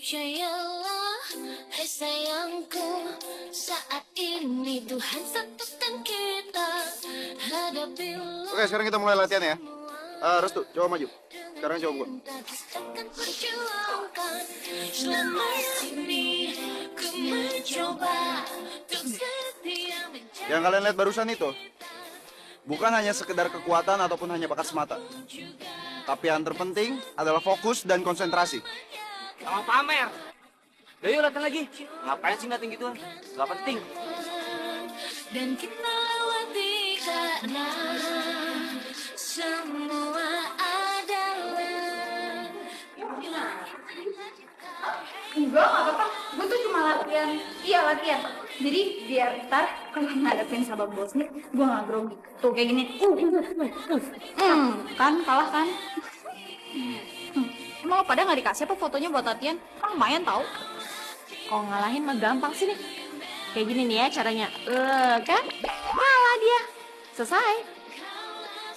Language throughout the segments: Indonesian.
Percayalah, hai sayangku, saat ini Tuhan satukan kita. Hadapilah. Oke, sekarang kita mulai latihan ya. Restu, coba maju. Sekarang coba gua. Takkan perjuangkan selama ini ku mencoba untuk setia menjadi. Yang kalian lihat barusan itu bukan hanya sekedar kekuatan ataupun hanya bakat semata. Tapi yang terpenting adalah fokus dan konsentrasi. Sama pamer. Udah yuk latihan lagi. Ngapain sih ngeliatin gituan? Gak penting. Dan kita lewati karena semua adalah. Enggak apa-apa. Gue tuh cuma latihan. Iya, latihan. Jadi biar ntar kalau ngadepin sahabat bos nih, gue gak grogi. Tuh kayak gini. Kan kalah kan? Emang lo pada gak dikasih apa fotonya buat latihan? Kan lumayan tau. Kalau ngalahin mah gampang sih nih. Kayak gini nih ya caranya. Kan? Kalah dia. Selesai.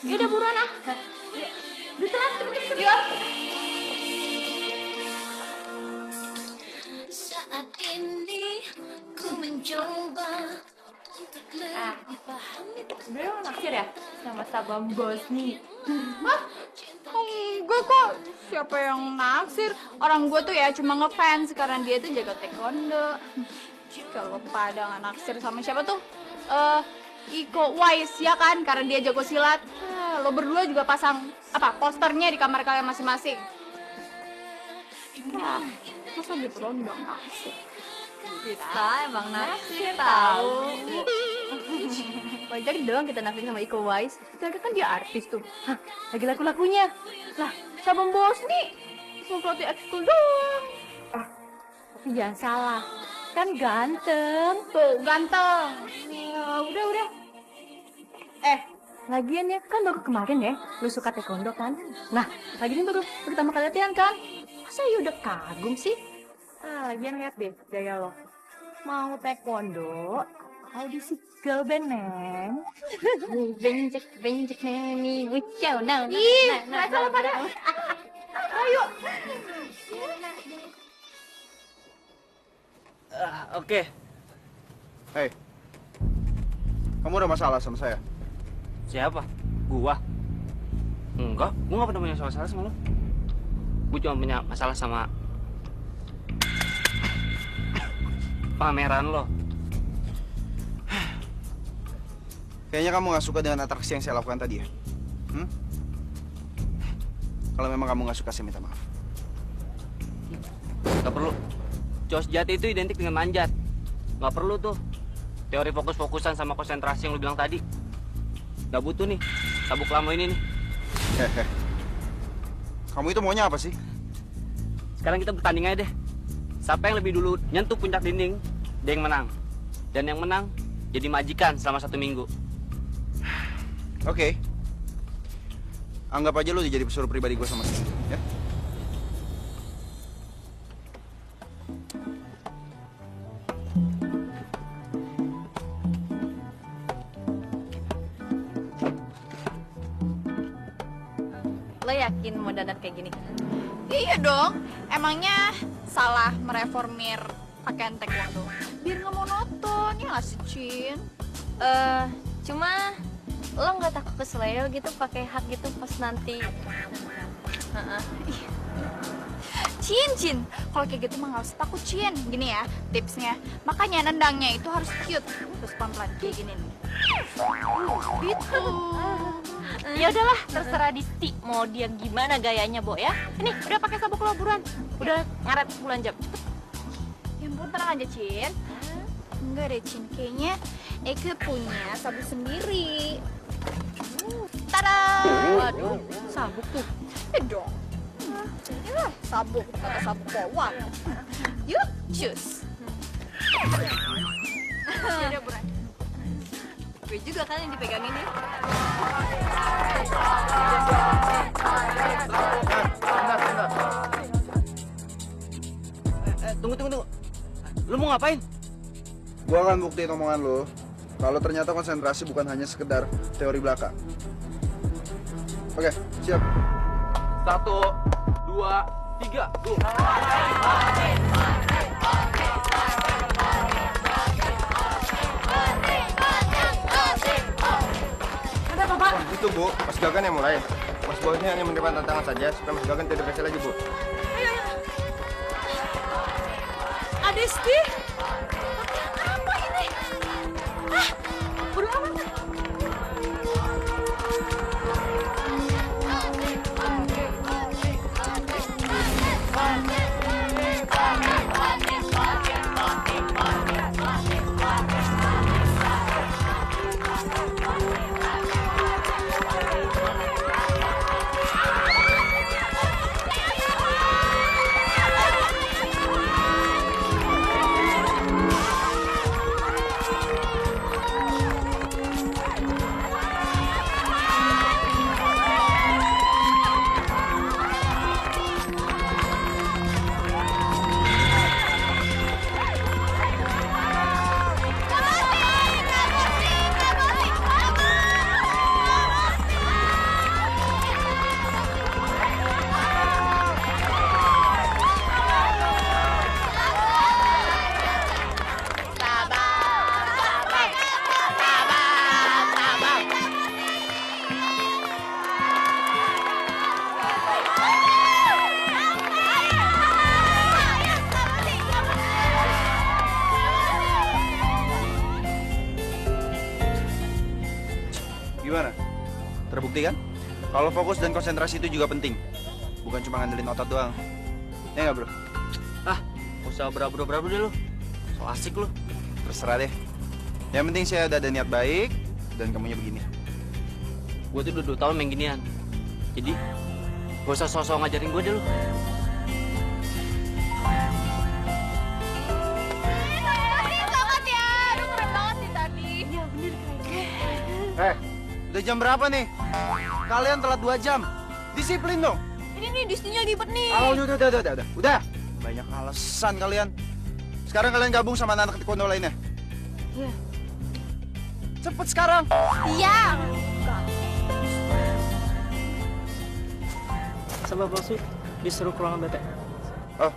Yaudah buruan ah. Udah telat, cepet-cepet. Yuk. Saat ini ku mencoba untuk lebih paham. Sebenernya lo naksir ya? Sama sabam bos nih. Hah? Enggak kok. Siapa yang naksir? Orang gue tuh ya cuma ngefans karena dia tuh jago taekwondo. Kalau pada nggak naksir sama siapa tuh? Iko Uwais ya kan? Karena dia jago silat. Lo berdua juga pasang apa posternya di kamar kalian masing-masing. Nah, masa gitu lo nggak naksir? Kita emang naksir tahu. Wajar dong kita naksir sama Iko Uwais. Kita kan dia artis tuh. Hah, lagi laku-lakunya. Lah, sabam bos nih. Mau pelatih ekskul doang. Tapi jangan salah. Kan ganteng. Tuh ganteng. Ya, udah. Lagian ya, kan baru kemarin ya, lu suka taekwondo kan? Nah, lagian baru pertama kali latihan kan? Masa ya udah kagum sih? Lagian lihat deh gaya lo. Mau taekwondo, audisi girl band, Neng. Benjek, Neni, wucau, nah. Ih, nggak salah pada. Ayo. Oke. Hei, kamu ada masalah sama saya? Siapa? Gua? Enggak, gua gak pernah punya masalah sama lo. Gua cuma punya masalah sama pameran lo. Kayaknya kamu gak suka dengan atraksi yang saya lakukan tadi ya? Kalau memang kamu gak suka, saya minta maaf. Gak perlu. Cowok sejati itu identik dengan manjat. Gak perlu tuh teori fokus-fokusan sama konsentrasi yang lu bilang tadi. Gak butuh nih sabuk lama ini nih. Kamu itu maunya apa sih? Sekarang kita bertanding aja deh. Siapa yang lebih dulu nyentuh puncak dinding, dia yang menang. Dan yang menang jadi majikan selama 1 minggu. Oke. Anggap aja lu jadi pesuruh pribadi gue sama Cindy, ya? Lo yakin mau dandan kayak gini? Iya dong. Emangnya salah mereformir pakaian taekwondo? Biar nggak monoton ya nggak sih, Cin? Cuma lo nggak takut keseleo gitu pakai hak gitu pas nanti? Cin, kalau kayak gitu mah nggak usah takut, Cin. Gini ya tipsnya, makanya nendangnya itu harus cute, terus pelan-pelan kayak gini nih. Gitu. Ya udahlah, terserah Disti mau dia gimana gayanya, Bo ya. Ini udah pakai sabuk lo buruan. Udah ngaret 10 jam. Ya ampun, tenang aja, Cin. Enggak deh, Cin. Kayaknya Eke punya sabuk sendiri. Tada! Waduh, sabuk tuh. Dong. Inilah sabuk, kata sabuk bawang. Yuk, cus. Udah, buruan. Gue juga kan yang dipegang ini. Tunggu. Lu mau ngapain? Gua akan buktiin omongan lo kalau ternyata konsentrasi bukan hanya sekedar teori belaka. Oke, siap. 1, 2, 3, go. Ada apa, Pak? Itu Bu, Mas Gagan yang mulai. Mas Bosnya hanya menerima tantangan saja supaya Mas Gagan tidak berhasil lagi Bu. Ayo, ayo. Adisti? Apa ini? Ah, bodo amat. Gimana? Terbukti kan? Kalau fokus dan konsentrasi itu juga penting. Bukan cuma ngandelin otot doang. Ya nggak, bro? Ah, gak usah berabru-berabru deh lu. So asik lu. Terserah deh. Yang penting saya udah ada niat baik dan kamunya begini. Gue tuh udah 2 tahun main ginian. Jadi, gak usah sosok ngajarin gue deh lu. Selamat ya, lu keren banget sih tadi. Iya, bener keren. Udah jam berapa nih? Kalian telat 2 jam. Disiplin dong. Ini nih Disney-nya libet nih. Oh, udah. Banyak alasan kalian. Sekarang kalian gabung sama anak taekwondo lainnya. Iya. Cepet sekarang. Iya. Sama bos disuruh ke ruangan BT. Oh,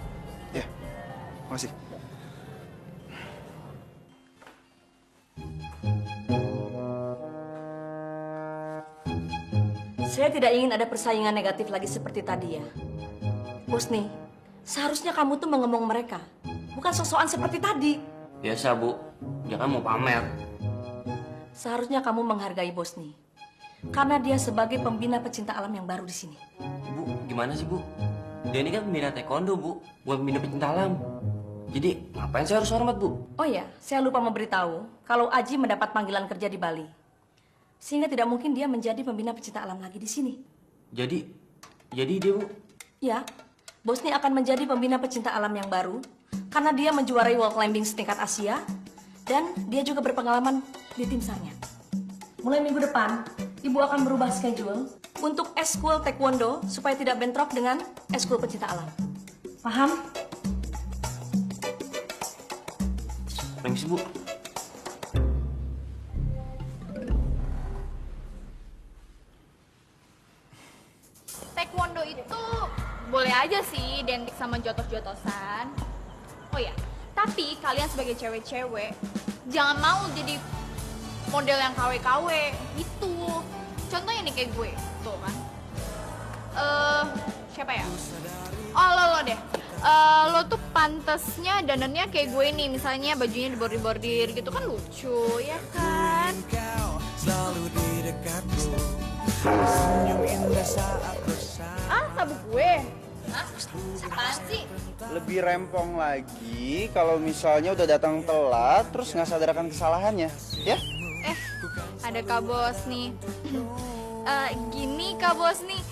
iya. Makasih. Saya tidak ingin ada persaingan negatif lagi seperti tadi ya. Bosni, seharusnya kamu tuh mengemong mereka. Bukan sosokan seperti tadi. Biasa, Bu. Dia kan mau pamer. Seharusnya kamu menghargai Bosni. Karena dia sebagai pembina pecinta alam yang baru di sini. Bu, gimana sih, Bu? Dia ini kan pembina taekwondo, Bu. Bukan pembina pecinta alam. Jadi, ngapain saya harus hormat, Bu? Oh ya, saya lupa memberitahu kalau Aji mendapat panggilan kerja di Bali. Sehingga tidak mungkin dia menjadi pembina pecinta alam lagi di sini. Jadi dia, Bu. Ya, Bosni akan menjadi pembina pecinta alam yang baru karena dia menjuarai wall climbing setingkat Asia dan dia juga berpengalaman di tim sarnya. Mulai minggu depan, Ibu akan berubah schedule untuk eskul taekwondo supaya tidak bentrok dengan eskul pecinta alam. Paham? Permisi, Bu. Taekwondo itu boleh aja sih identik sama jotos-jotosan. Oh ya, tapi kalian sebagai cewek-cewek jangan mau jadi model yang KW-KW gitu. Contohnya nih kayak gue, tuh kan. Siapa ya? Oh lo deh. Lo tuh pantesnya dandannya kayak gue nih, misalnya bajunya dibordir-bordir gitu kan lucu, ya kan? Selalu di dekatku, senyum indah saat bersama. Ah, sabuk gue. Hah? Apaan sih? Lebih rempong lagi kalau misalnya udah datang telat terus nggak sadarkan kesalahannya, ya? Ada Kak Bos nih. Gini Kak Bos nih.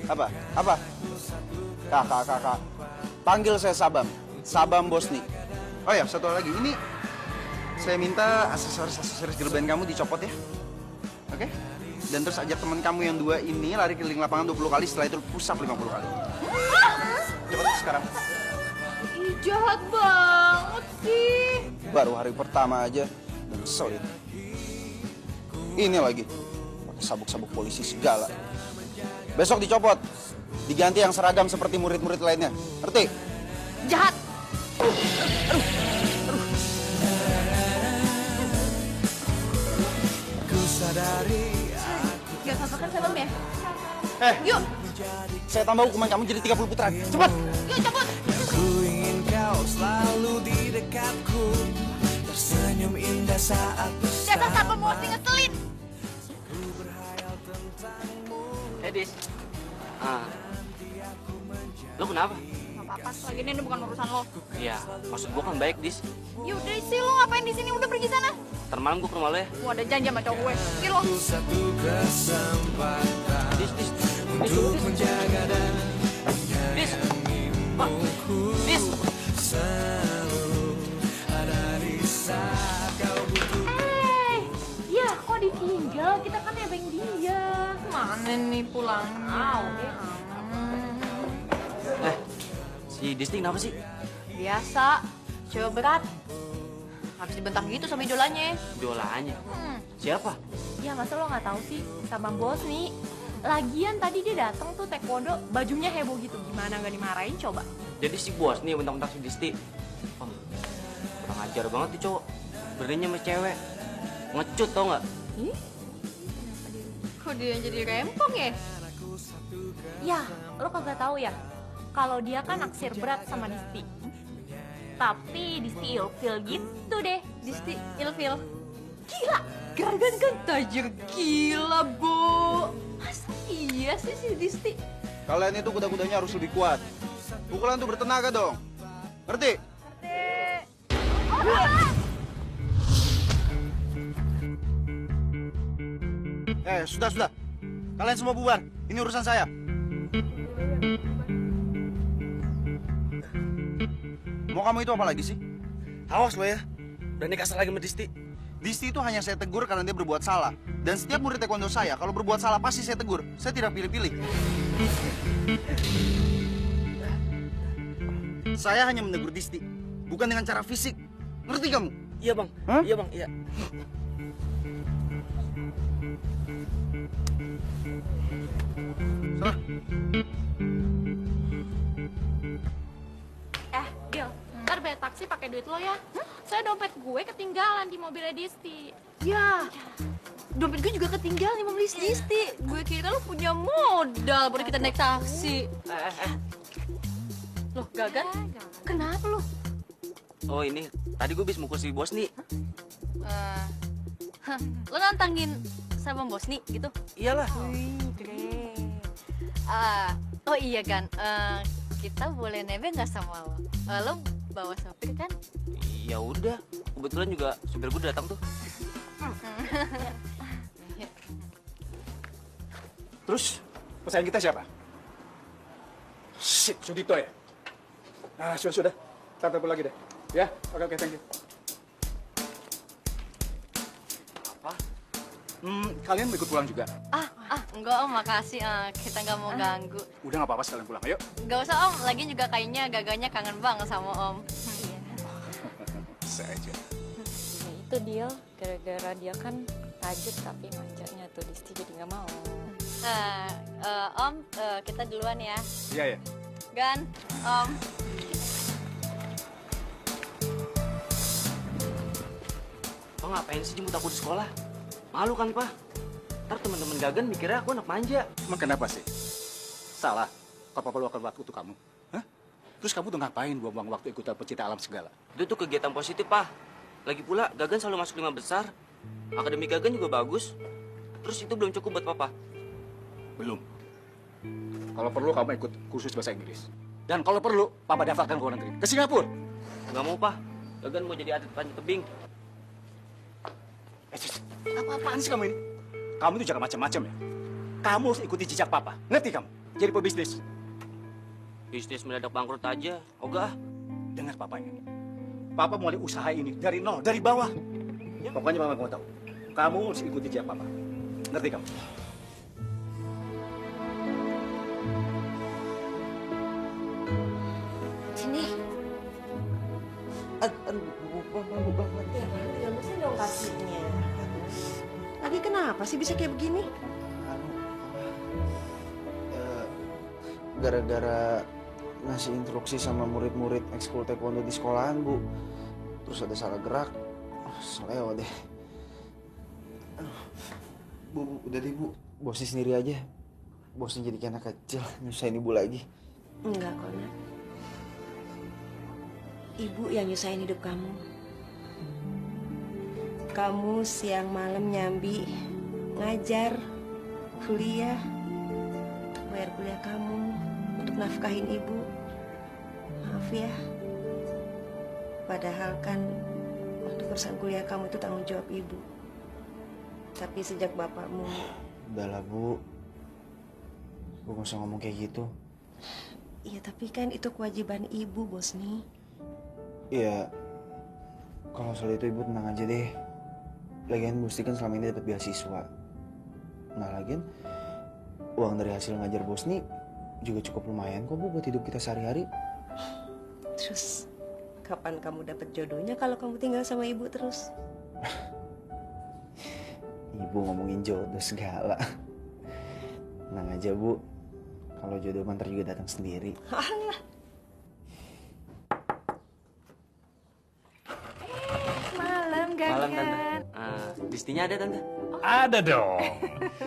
Apa? Kakak. Panggil saya Sabam Bosni. Oh ya, satu lagi. Ini saya minta aksesoris jilbaban kamu dicopot ya. Oke? Dan terus ajak teman kamu yang 2 ini lari keliling lapangan 20 kali, setelah itu push up 50 kali. Cepat sekarang. Ih, jahat banget sih. Baru hari pertama aja dan solid. Ini lagi pakai sabuk-sabuk polisi segala. Besok dicopot. diganti yang seragam seperti murid-murid lainnya. Ngerti? Jahat. Ku sadari Gak apa-apa kan Sabam ya? Yuk! Saya tambah hukuman kamu jadi 30 putaran. Cepat! Yuk cabut! ku ingin kau selalu di dekatku, tersenyum indah saat Dasar bersama. Sabam Bosni ngeselin! Dis. Lo kenapa? Gak apa-apa, lagi ini bukan urusan lo. Iya, maksud gua kan baik, Dis. Yaudah sih, lo ngapain di sini? Udah pergi sana. Ntar malam gua ke rumah lo ya. Gua ada janji sama cowok gue. Pergi lo. Satu kesempatan Dis. untuk menjaga dan Dis. Pak. Dis. selalu ada di saat kau butuh. Ya, kok ditinggal? Kita kan nebeng dia. Mana nih pulangnya? Si Disti kenapa sih? Biasa, cewek berat. Habis dibentak gitu sama idolanya. Idolanya. Siapa? Ya, masa lo nggak tahu sih sama bos nih? Lagian tadi dia datang tuh taekwondo, bajunya heboh gitu. Gimana nggak dimarahin coba? Jadi si bos nih bentak-bentak si Disti. Oh, kurang ajar banget tuh cowok. Beraninya sama cewek. Ngecut tau nggak? Ih, Kok dia jadi rempong ya? ya, lo kagak tahu ya? Kalau dia kan naksir berat sama Disti. Tapi Disti ilfil gitu deh. Disti ilfil. Gila, Gagan kan tajir gila, Bo. Masa iya sih si Disti? Kalian itu kuda-kudanya harus lebih kuat. Pukulan tuh bertenaga dong. Ngerti? Sudah. Kalian semua bubar. Ini urusan saya. Mau kamu itu apa lagi sih? Awas lo ya. Berani kasar lagi sama Disti. Disti itu hanya saya tegur karena dia berbuat salah. Dan setiap murid taekwondo saya, kalau berbuat salah pasti saya tegur. Saya tidak pilih-pilih. Saya hanya menegur Disti, bukan dengan cara fisik. Ngerti kamu? Iya bang. Hah? Iya bang. Iya. Salah. Gil, ntar bayar taksi pakai duit lo ya. Saya dompet gue ketinggalan di mobilnya Disti. Ya, dompet gue juga ketinggalan di mobil Disti. Gue kira lo punya modal buat kita naik taksi. Loh, Gagan, kenapa lo? Oh ini, tadi gue habis mukul si bos nih. Lo nantangin sama Bosni gitu? Iyalah. Oh iya Gan, kita boleh nebeng nggak sama lo? Lo bawa sopir kan? Ya udah, kebetulan juga supir gue datang tuh. Terus pesaing kita siapa? Shit, Sudito ya? Nah, sudah. Ntar telepon lagi deh. Ya, oke, thank you. Apa? Kalian mau ikut pulang juga? Enggak Om, makasih. Kita nggak mau ganggu. Udah nggak apa-apa sekalian pulang, ayo. Nggak usah Om, lagi juga kayaknya Gaganya kangen banget sama Om. Bisa aja. Ya itu deal, gara-gara dia kan tajir tapi manjanya tuh Disti jadi nggak mau. Om, kita duluan ya. Iya, ya. Gan, Om. Pak ngapain sih jemput aku di sekolah? Malu kan Pak? Ntar teman-teman Gagan mikirnya aku anak manja. Emang kenapa sih? Salah kalau papa lu akan waktu untuk kamu. Hah? Terus kamu tuh ngapain buang-buang waktu ikutan pecinta alam segala? Itu tuh kegiatan positif Pak. Lagi pula Gagan selalu masuk 5 besar. Akademi Gagan juga bagus. Terus itu belum cukup buat Papa. Belum. Kalau perlu kamu ikut kursus bahasa Inggris. Dan kalau perlu, papa daftarkan ke luar negeri. Ke Singapura. Nggak mau Pak. Gagan mau jadi atlet panjat tebing. Apa-apaan sih kamu ini? Kamu tuh jangan macam-macam ya. Kamu harus ikuti jejak papa. Ngerti kamu? Jadi pebisnis. Bisnis mendadak bangkrut aja. Ogah. Dengar papanya. Papa mulai usaha ini dari nol, dari bawah. Pokoknya mama mau tahu. Kamu harus ikuti jejak papa. Ngerti kamu? Sini. Ya mesti dong kasihnya. Lagi kenapa sih bisa kayak begini? gara-gara ngasih instruksi sama murid-murid ekskul taekwondo di sekolahan, Bu. Terus ada salah gerak. Seleo deh. Bu, udah deh, Bu. Bosnya sendiri aja. Bosnya jadi kayak anak kecil, nyusahin ibu lagi. Enggak kok, Nak. Ibu yang nyusahin hidup kamu. Kamu siang malam nyambi, ngajar, kuliah, bayar kuliah kamu, untuk nafkahin ibu. Maaf ya. Padahal kan untuk urusan kuliah kamu itu tanggung jawab ibu. Tapi sejak bapakmu... Udahlah, Bu. Bu gak usah ngomong kayak gitu. Iya, tapi kan itu kewajiban ibu, Bosni. Iya. Kalau soal itu ibu tenang aja deh. Lagian Gusti kan selama ini dapat beasiswa. Nah, lagian uang dari hasil ngajar Bosni juga cukup lumayan kok, Bu, buat hidup kita sehari-hari. Terus kapan kamu dapat jodohnya kalau kamu tinggal sama ibu terus? Ibu ngomongin jodoh segala. Tenang aja, Bu. Kalau jodoh mantar juga datang sendiri. Alah. Malam, Gan. Malam, Tante. Distinya ada, Tante? Ada dong.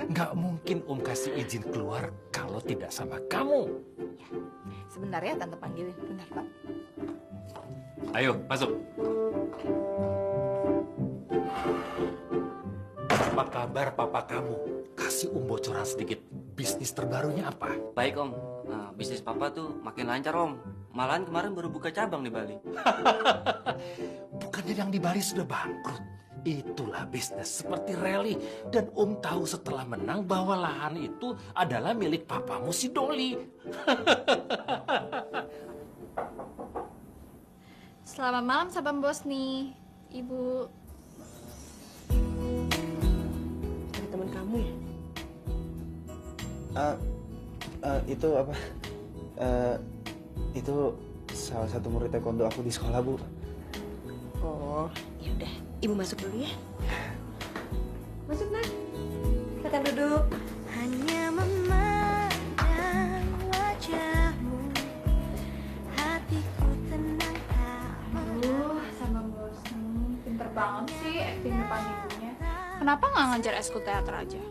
Nggak mungkin kasih izin keluar kalau tidak sama kamu. Sebentar ya, Tante panggilin. Bentar, Pak. Ayo, masuk. Apa kabar papa kamu? Kasih bocoran sedikit. Bisnis terbarunya apa? Baik, Om. Nah, bisnis Papa tuh makin lancar, Om. Malahan kemarin baru buka cabang di Bali. Bukannya yang di Bali sudah bangkrut? Itulah bisnis seperti rally. Dan tahu setelah menang bahwa lahan itu adalah milik papamu si Doli. Selamat malam, Sabang Bosni. Ibu. Ada teman kamu ya? Itu apa? Itu salah satu murid taekwondo aku di sekolah, Bu. Oh, ya udah. Ibu masuk dulu ya. Masuk, Nak. Silakan duduk. Hanya memandang wajahmu, hatiku tenang tak Aduh, Sabang Bosni. Pinter banget sih acting depan ibunya. Kenapa nggak ngajar eskul teater aja?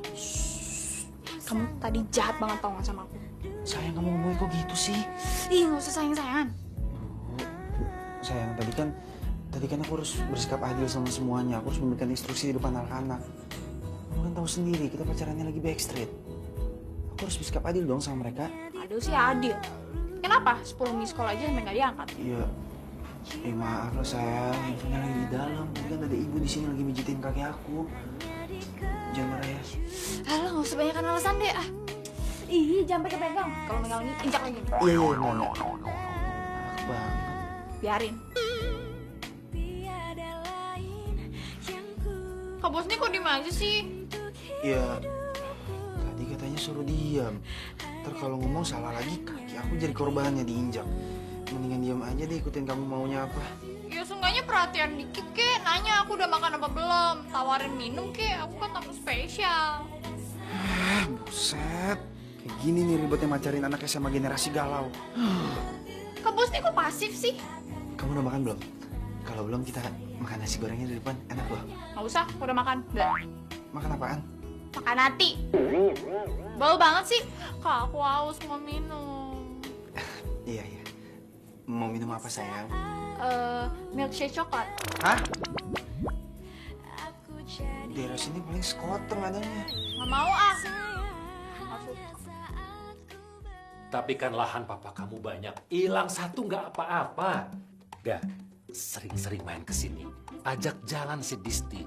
Kamu tadi jahat banget tau gak sama aku? Sayang, kamu ngomongin kok gitu sih? Ih, nggak usah sayang-sayangan. Sayang, tadi kan aku harus bersikap adil sama semuanya. Aku harus memberikan instruksi di depan anak-anak. Kamu kan tahu sendiri, kita pacarannya lagi backstreet. Aku harus bersikap adil dong sama mereka. Adil sih adil. Kenapa? 10 miss call aja sampai nggak diangkat. Iya. Maaf lah sayang, handphonenya lagi di dalam. Tadi kan ada ibu di sini lagi mijitin kaki aku. Jangan marah ya. Alah, nggak usah banyakan alasan deh. Ih, jangan pegang-pegang. Kalau megang ini, injak lagi. Iya, enggak. Enak banget. Biarin. Kak Bosni kok diem aja sih? Iya. Tadi katanya suruh diam. Ntar kalau ngomong salah lagi, kaki aku jadi korbannya diinjak. Mendingan diam aja deh, ikutin kamu maunya apa. Ya seenggaknya perhatian dikit kek. Nanya aku udah makan apa belum. Tawarin minum kek, aku kan tamu spesial. Buset. Kayak gini nih ribetnya macarin anak SMA generasi galau. Kak Bosni kok pasif sih? Kamu udah makan belum? Kalau belum kita makan nasi gorengnya di depan, enak loh. Nggak usah, aku udah makan. Udah. Makan apaan? Makan hati. Bau banget sih. Kak, aku haus mau minum. Iya. Mau minum apa sayang? Milkshake coklat. Hah? Daerah sini paling sekoteng adanya. Nggak mau ah. Tapi kan lahan papa kamu banyak. Hilang satu nggak apa-apa. Dah, sering-sering main ke sini. Ajak jalan si Disti.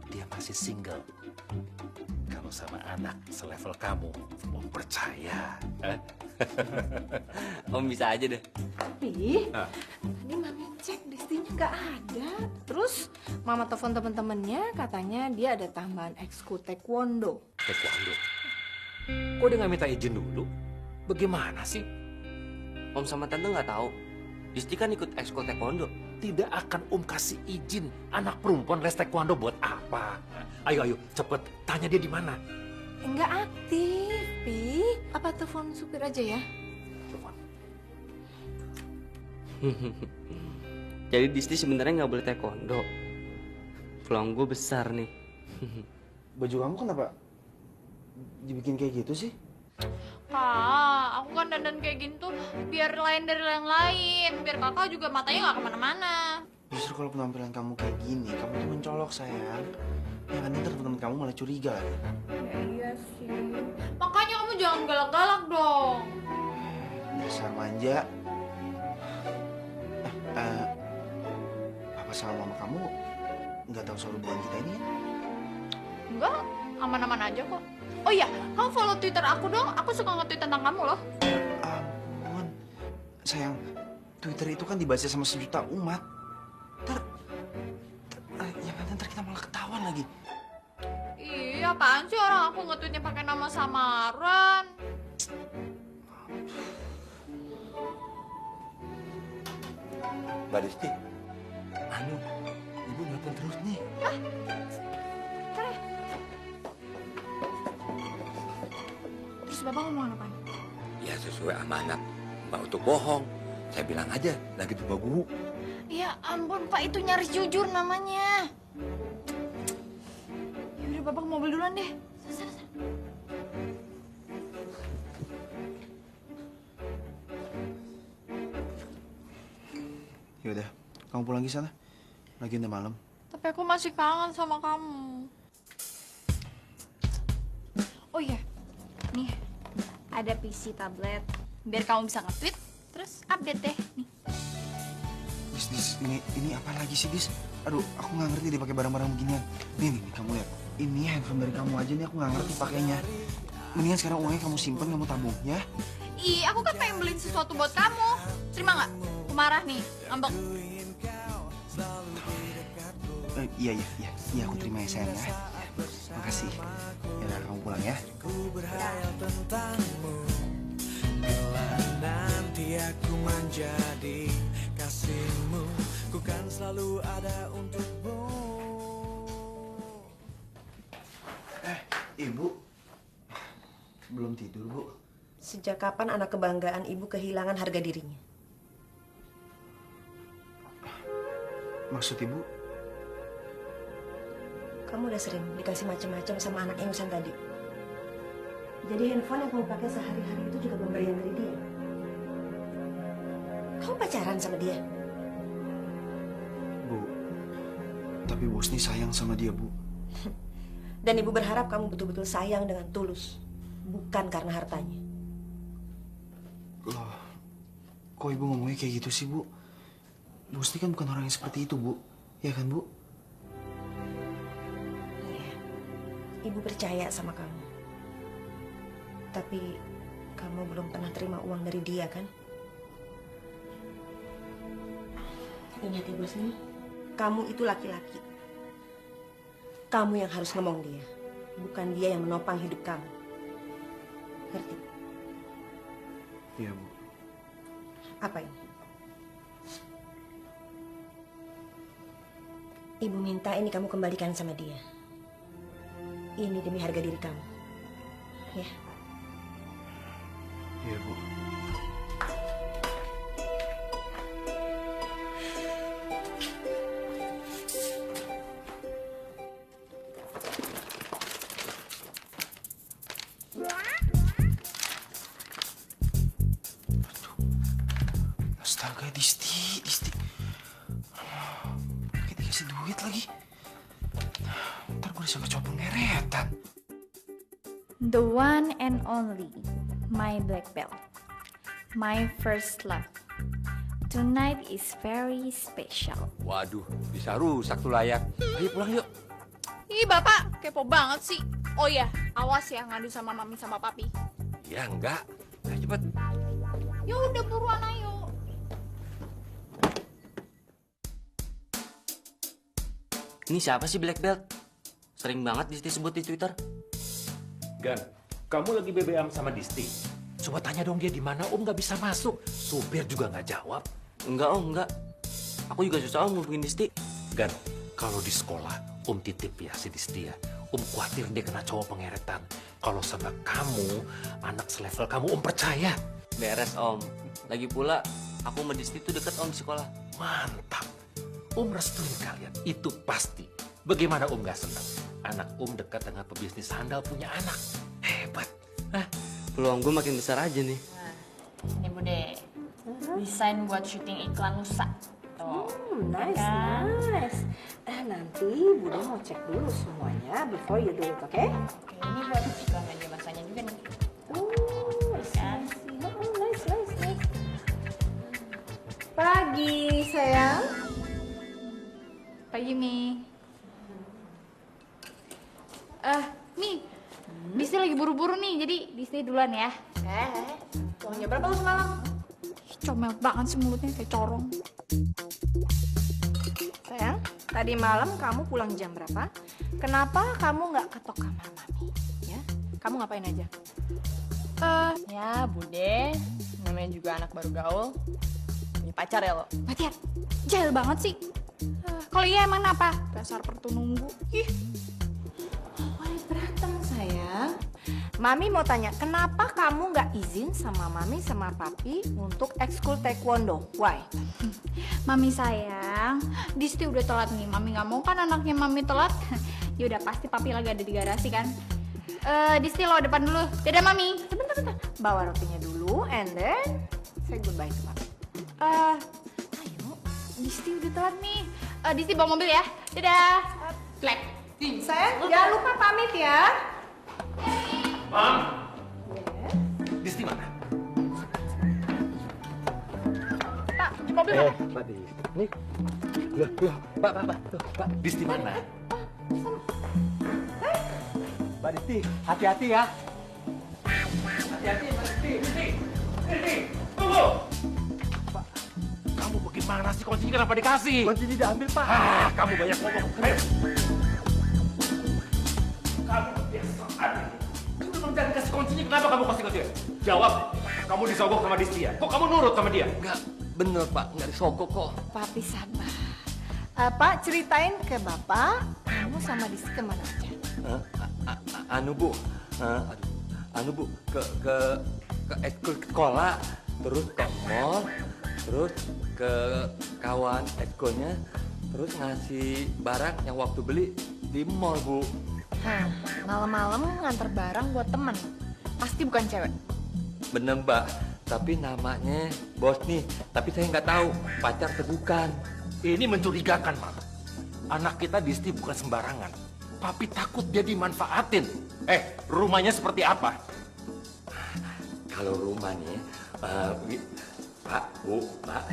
Dia masih single. Kalau sama anak selevel kamu, Om percaya. Om bisa aja deh. Tapi, tadi Mami cek Distinya nggak ada. Terus Mama telepon temen-temennya, katanya dia ada tambahan ekskul taekwondo. Taekwondo? Kok dia nggak minta izin dulu? Bagaimana sih? Om sama Tante nggak tahu. Disti kan ikut ekskul taekwondo. Tidak akan Om kasih izin anak perempuan les taekwondo buat apa? Ayo, cepet. Tanya dia di mana. Nggak aktif, Pi. Apa telepon supir aja ya? Jadi Disti sebenarnya nggak boleh taekwondo. Peluang gue besar nih. Baju kamu kenapa dibikin kayak gitu sih? Kak, aku kan dandan kayak gini tuh biar lain dari yang lain. Biar kakak juga matanya nggak kemana-mana. Justru kalau penampilan kamu kayak gini, kamu tuh mencolok sayang. Ya kan ntar teman kamu malah curiga lagi. Ya iya sih. Makanya kamu jangan galak-galak dong. Dasar manja. Papa sama mama kamu nggak tahu soal hubungan kita ini kan? Enggak, aman-aman aja kok. Oh iya, kamu follow Twitter aku dong. Aku suka nge-tweet tentang kamu loh. Ampun. Sayang, Twitter itu kan dibaca sama sejuta umat. Ntar kita malah ketahuan lagi. Iya, apaan sih orang aku nge-tweetnya pakai nama samaran? Mbak Disti, ibu nelfon terus nih. Terus bapak ngomong apa? Ya sesuai amanat Mbak untuk bohong. Saya bilang aja lagi di rumah guru. Ya ampun Pak, itu nyaris jujur namanya. Ya udah bapak ke mobil duluan deh. Sana. Yaudah, kamu pulang ke sana. Lagi udah malam. Tapi aku masih kangen sama kamu. Oh iya, nih ada PC tablet. Biar kamu bisa nge-tweet, terus update deh. Nih. Dis, ini apa lagi sih, Dis? Aduh, aku nggak ngerti dia pakai barang-barang beginian. Nih, kamu lihat. Ini handphone dari kamu aja nih, aku nggak ngerti pakainya. Mendingan sekarang uangnya kamu simpen, kamu tabung, ya? Ih, aku kan pengen beliin sesuatu buat kamu. Terima nggak? Aku marah nih, ngambek. Iya, aku terima ya sayang ya. Makasih. Yaudah, kamu pulang ya. Bila nanti aku menjadi kasihmu, ku kan selalu ada untukmu. Ibu, belum tidur, Bu. Sejak kapan anak kebanggaan ibu kehilangan harga dirinya? Maksud Ibu? Kamu udah sering dikasih macam-macam sama anak ingusan tadi. Jadi handphone yang kamu pakai sehari-hari itu juga pemberian dari dia. Kamu pacaran sama dia? Bu, tapi bos nih sayang sama dia, Bu. Dan ibu berharap kamu betul-betul sayang dengan tulus, bukan karena hartanya. Loh, kok Ibu ngomongnya kayak gitu sih, Bu? Bos ini kan bukan orang yang seperti itu, Bu. Ya kan, Bu? Iya, ibu percaya sama kamu. Tapi kamu belum pernah terima uang dari dia, kan? Ingat ya, Bos nih, kamu itu laki-laki. Kamu yang harus ngomong dia, bukan dia yang menopang hidup kamu. Ngerti? Iya, Bu. Apa ini? Ibu minta ini kamu kembalikan sama dia. Ini demi harga diri kamu. Ya. Iya, Bu. Astaga, Disti. Pakai dikasih duit lagi. Ntar gue disangka cowok pengeretan. The one and only, my black belt, my first love. Tonight is very special. Waduh, bisa rusak tuh layar. Ayo pulang yuk. Ih bapak, kepo banget sih. Oh ya, awas ya ngadu sama mami sama papi. Ya enggak. Ayo cepet. Ya udah buruan ayo. Ini siapa sih Black Belt? Sering banget disebut di Twitter. Gan, kamu lagi BBM sama Disti? Coba tanya dong dia di mana, Om nggak bisa masuk. Supir juga nggak jawab. Enggak, Om, enggak. Aku juga susah Om hubungin Disti. Gan, kalau di sekolah, Om titip ya si Disti ya. Om khawatir dia kena cowok pengeretan. Kalau sama kamu, anak selevel kamu, Om percaya. Beres, Om. Lagi pula, Aku sama Disti tuh deket Om di sekolah. Mantap. Om restuin kalian, itu pasti. Bagaimana Om gak senang? Anak Om dekat dengan pebisnis handal punya anak. Hebat. Hah? Peluang gue makin besar aja nih. Ini Bude, desain buat syuting iklan lusa. Tuh. Nice, nice. Nanti Bude mau cek dulu semuanya before you do it, oke? Oke, ini buat iklan media masanya juga nih. Kan? Nice, nice, nice. Pagi, sayang. Pagi, Mi. Mi, Disti lagi buru-buru nih, jadi Disti duluan ya. Uangnya berapa lu semalam? Ih, comel banget sih mulutnya kayak corong. Sayang, tadi malam kamu pulang jam berapa? Kenapa kamu nggak ketok kamar mami? Ya, kamu ngapain aja? Ya, Bude, namanya juga anak baru gaul. Punya pacar ya lo? Pacar, jahil banget sih. Kalau iya emang apa? Dasar pertu nunggu. Ih, Berantem sayang. Mami mau tanya, kenapa kamu nggak izin sama Mami sama Papi untuk ekskul taekwondo? Why? Mami sayang, Disti udah telat nih. Mami nggak mau kan anaknya Mami telat. Ya udah pasti Papi lagi ada di garasi kan. Disti lo depan dulu. Dadah Mami. Sebentar. Bawa rotinya dulu, and then say goodbye to Papi. Ayo, Disti udah telat nih. Disti bawa mobil ya. Dadah. Plek. Sayang, jangan lupa pamit ya. Mam. Disti mana? Pak, mobil mana? Pak Disti. Nih. Loh, Pak. Tuh, Pak. Disti mana? Mbak Disti, hati-hati ya. Hati-hati, Mbak Disti. Disti, tunggu. Pak, kamu bagaimana sih? Kuncinya kenapa dikasih? Kunci tidak ambil, Pak. Kamu banyak ngomong. Ayo. Kamu kebiasaan. Kamu memang jangan kasih kuncinya. Kenapa kamu kasih ke dia? Jawab. Kamu disogok sama Disti ya? Kok kamu nurut sama dia? Enggak, bener Pak, enggak disogok kok. Papi sabar. Pak, ceritain ke Bapak, kamu sama Disti kemana aja? Anu Bu, anu Bu, ke ekskul sekolah, terus ke mall, terus ke kawan ekskulnya, terus ngasih barang yang waktu beli di mall Bu. Malam-malam nganter barang buat temen. Pasti bukan cewek. Bener Mbak, tapi namanya bos nih, tapi saya nggak tahu pacar atau bukan. Ini mencurigakan, Mam. Anak kita Disti bukan sembarangan. Papi takut dia dimanfaatin. Rumahnya seperti apa? Kalau rumah nih, Pak, Bu, Pak,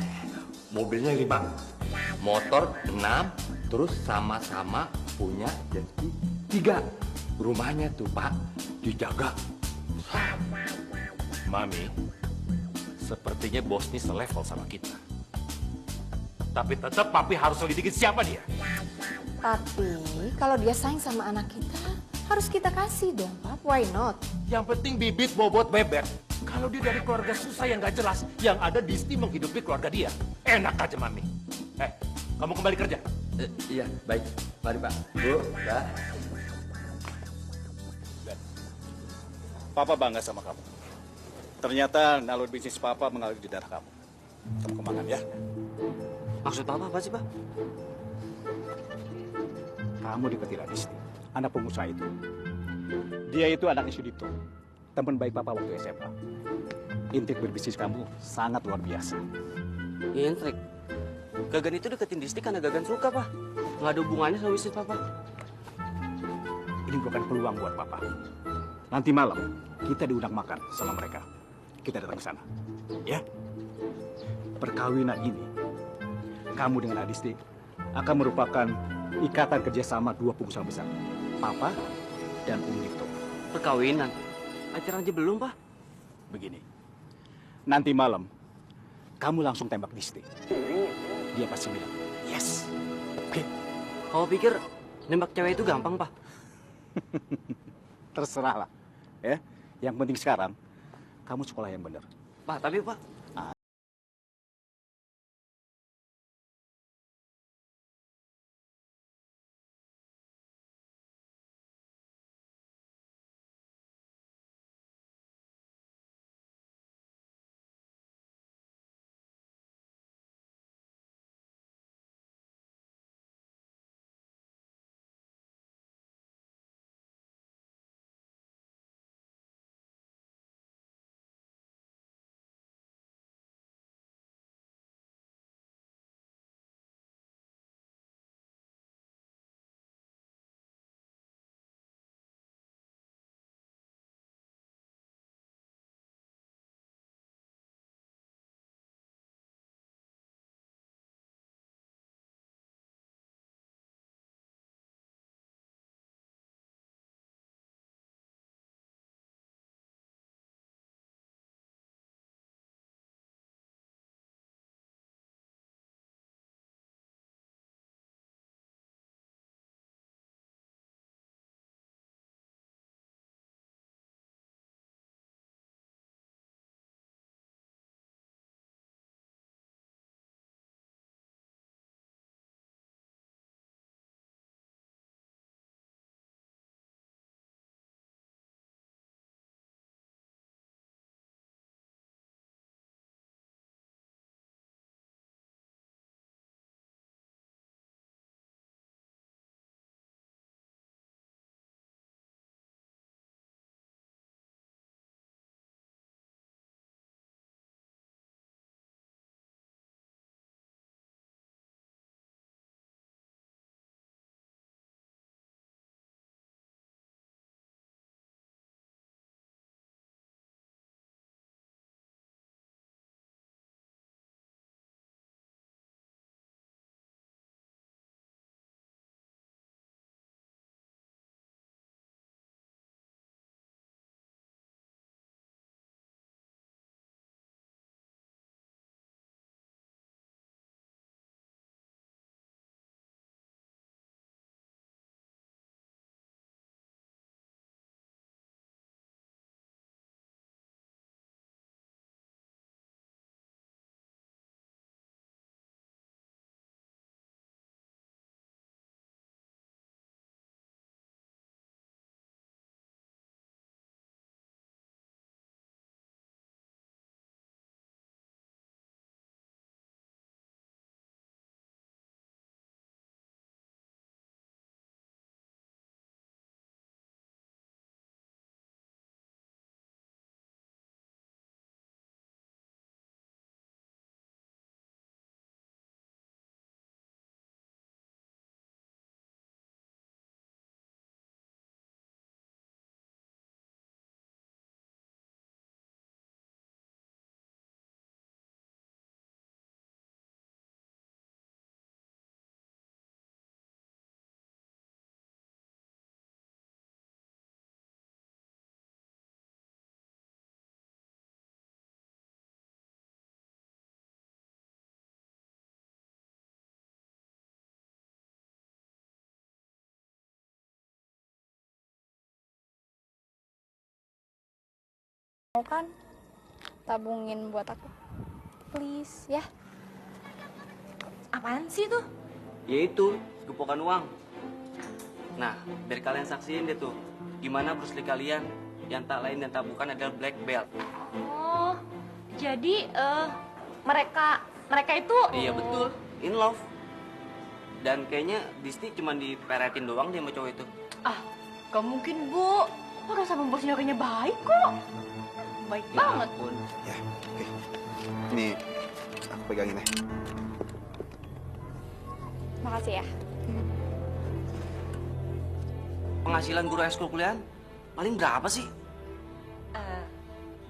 mobilnya 5, motor 6, terus sama-sama punya jet ski 3. Rumahnya tuh Pak dijaga. Mami, sepertinya bos ini selevel sama kita. Tapi tetap Papi harus selidikin siapa dia. Tapi kalau dia sayang sama anak kita, harus kita kasih dong, Pap. Why not? Yang penting bibit bobot bebek. Kalau dia dari keluarga susah yang gak jelas, yang ada Disti menghidupi keluarga dia. Enak aja, Mami. Kamu kembali kerja. Iya, baik. Mari Pak. Bu, Mbak. Papa bangga sama kamu. Ternyata nalur bisnis Papa mengalir di darah kamu. Kamu kemana ya? Maksud Papa apa sih, Pak? Kamu deketin Disti, anak pengusaha itu. Dia itu anaknya Sudipto, teman baik Papa waktu SMA. Intrik berbisnis kamu sangat luar biasa. Intrik? Gagan itu deketin Disti karena Gagan suka, Pak. Nggak ada hubungannya sama bisnis Papa. Ini bukan peluang buat Papa. Nanti malam kita diundang makan sama mereka. Kita datang ke sana, ya. Perkawinan ini, kamu dengan Adisti akan merupakan ikatan kerjasama 2 pengusaha besar, Papa dan Om Dipto. Perkawinan? Pacaran aja belum, Pak. Begini, nanti malam kamu langsung tembak Disti. Dia pasti bilang, yes. Oke. Kamu pikir nembak cewek itu gampang, Pak? Terserah lah, ya. Yang penting sekarang kamu sekolah yang benar. Pak, tapi Pak, Mau kan tabungin buat aku? Please, ya. Apaan sih tuh? Yaitu, gepokan uang. Nah, biar kalian saksiin deh tuh, gimana Bruce Lee kalian yang tak lain dan tak bukan adalah black belt. Oh, jadi mereka itu... Iya betul, in love. Dan kayaknya Disney cuma diperetin doang dia sama cowok itu. Ah, gak mungkin, Bu. Orang sama bosnya kayaknya baik kok. Baik banget. Ampun. Ya, oke. Ini aku pegangin ya. Makasih ya. Penghasilan guru ekskul kuliah paling berapa sih?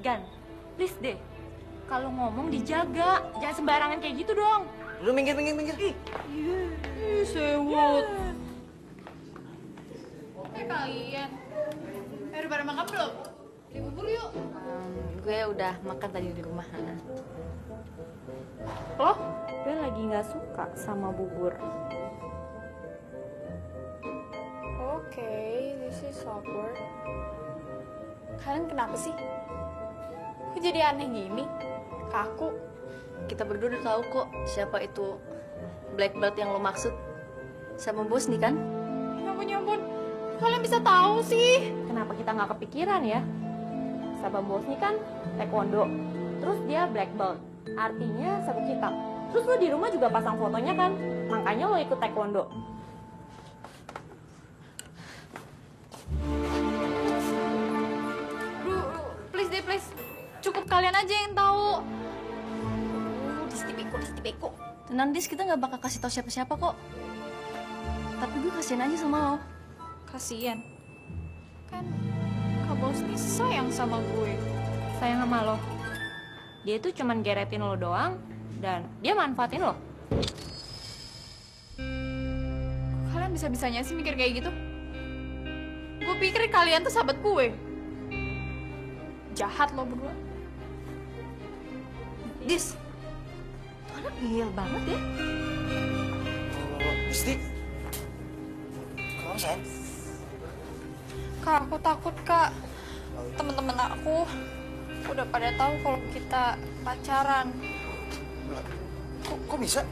Gan, please deh. Kalau ngomong dijaga, jangan sembarangan kayak gitu dong. Lu minggir. Ih, sewot. Oke kalian. Udah pada makan belum? Beli bubur yuk. Gue udah makan tadi di rumah. Loh, gue lagi nggak suka sama bubur. Oke, this is awkward. Kalian kenapa sih? Kok jadi aneh gini? Kaku. Kita berdua udah tahu kok siapa itu black belt yang lo maksud. Sama bos nih kan? Ya ampun. Kalian bisa tahu sih? Kenapa kita nggak kepikiran ya? Sabang bos nih kan taekwondo, terus dia black belt, artinya sabuk hitam. Terus lo di rumah juga pasang fotonya kan, makanya lo ikut taekwondo. Please deh, please. Cukup kalian aja yang tahu. Disti beko. Tenang Dis, kita nggak bakal kasih tahu siapa-siapa kok. Tapi gue kasihan aja sama lo. Kasian. Kan Kak Bosni sayang sama gue. Sayang sama lo. Dia tuh cuman geretin lo doang, dan dia manfaatin lo. Kalian bisa-bisanya sih mikir kayak gitu? Gue pikir kalian tuh sahabat gue. Jahat lo berdua. Dis, tuh anak ngeyel banget ya. Disney, kamu sayang? Kak, aku takut Kak. Temen-temen aku udah pada tahu kalau kita pacaran. Kok bisa?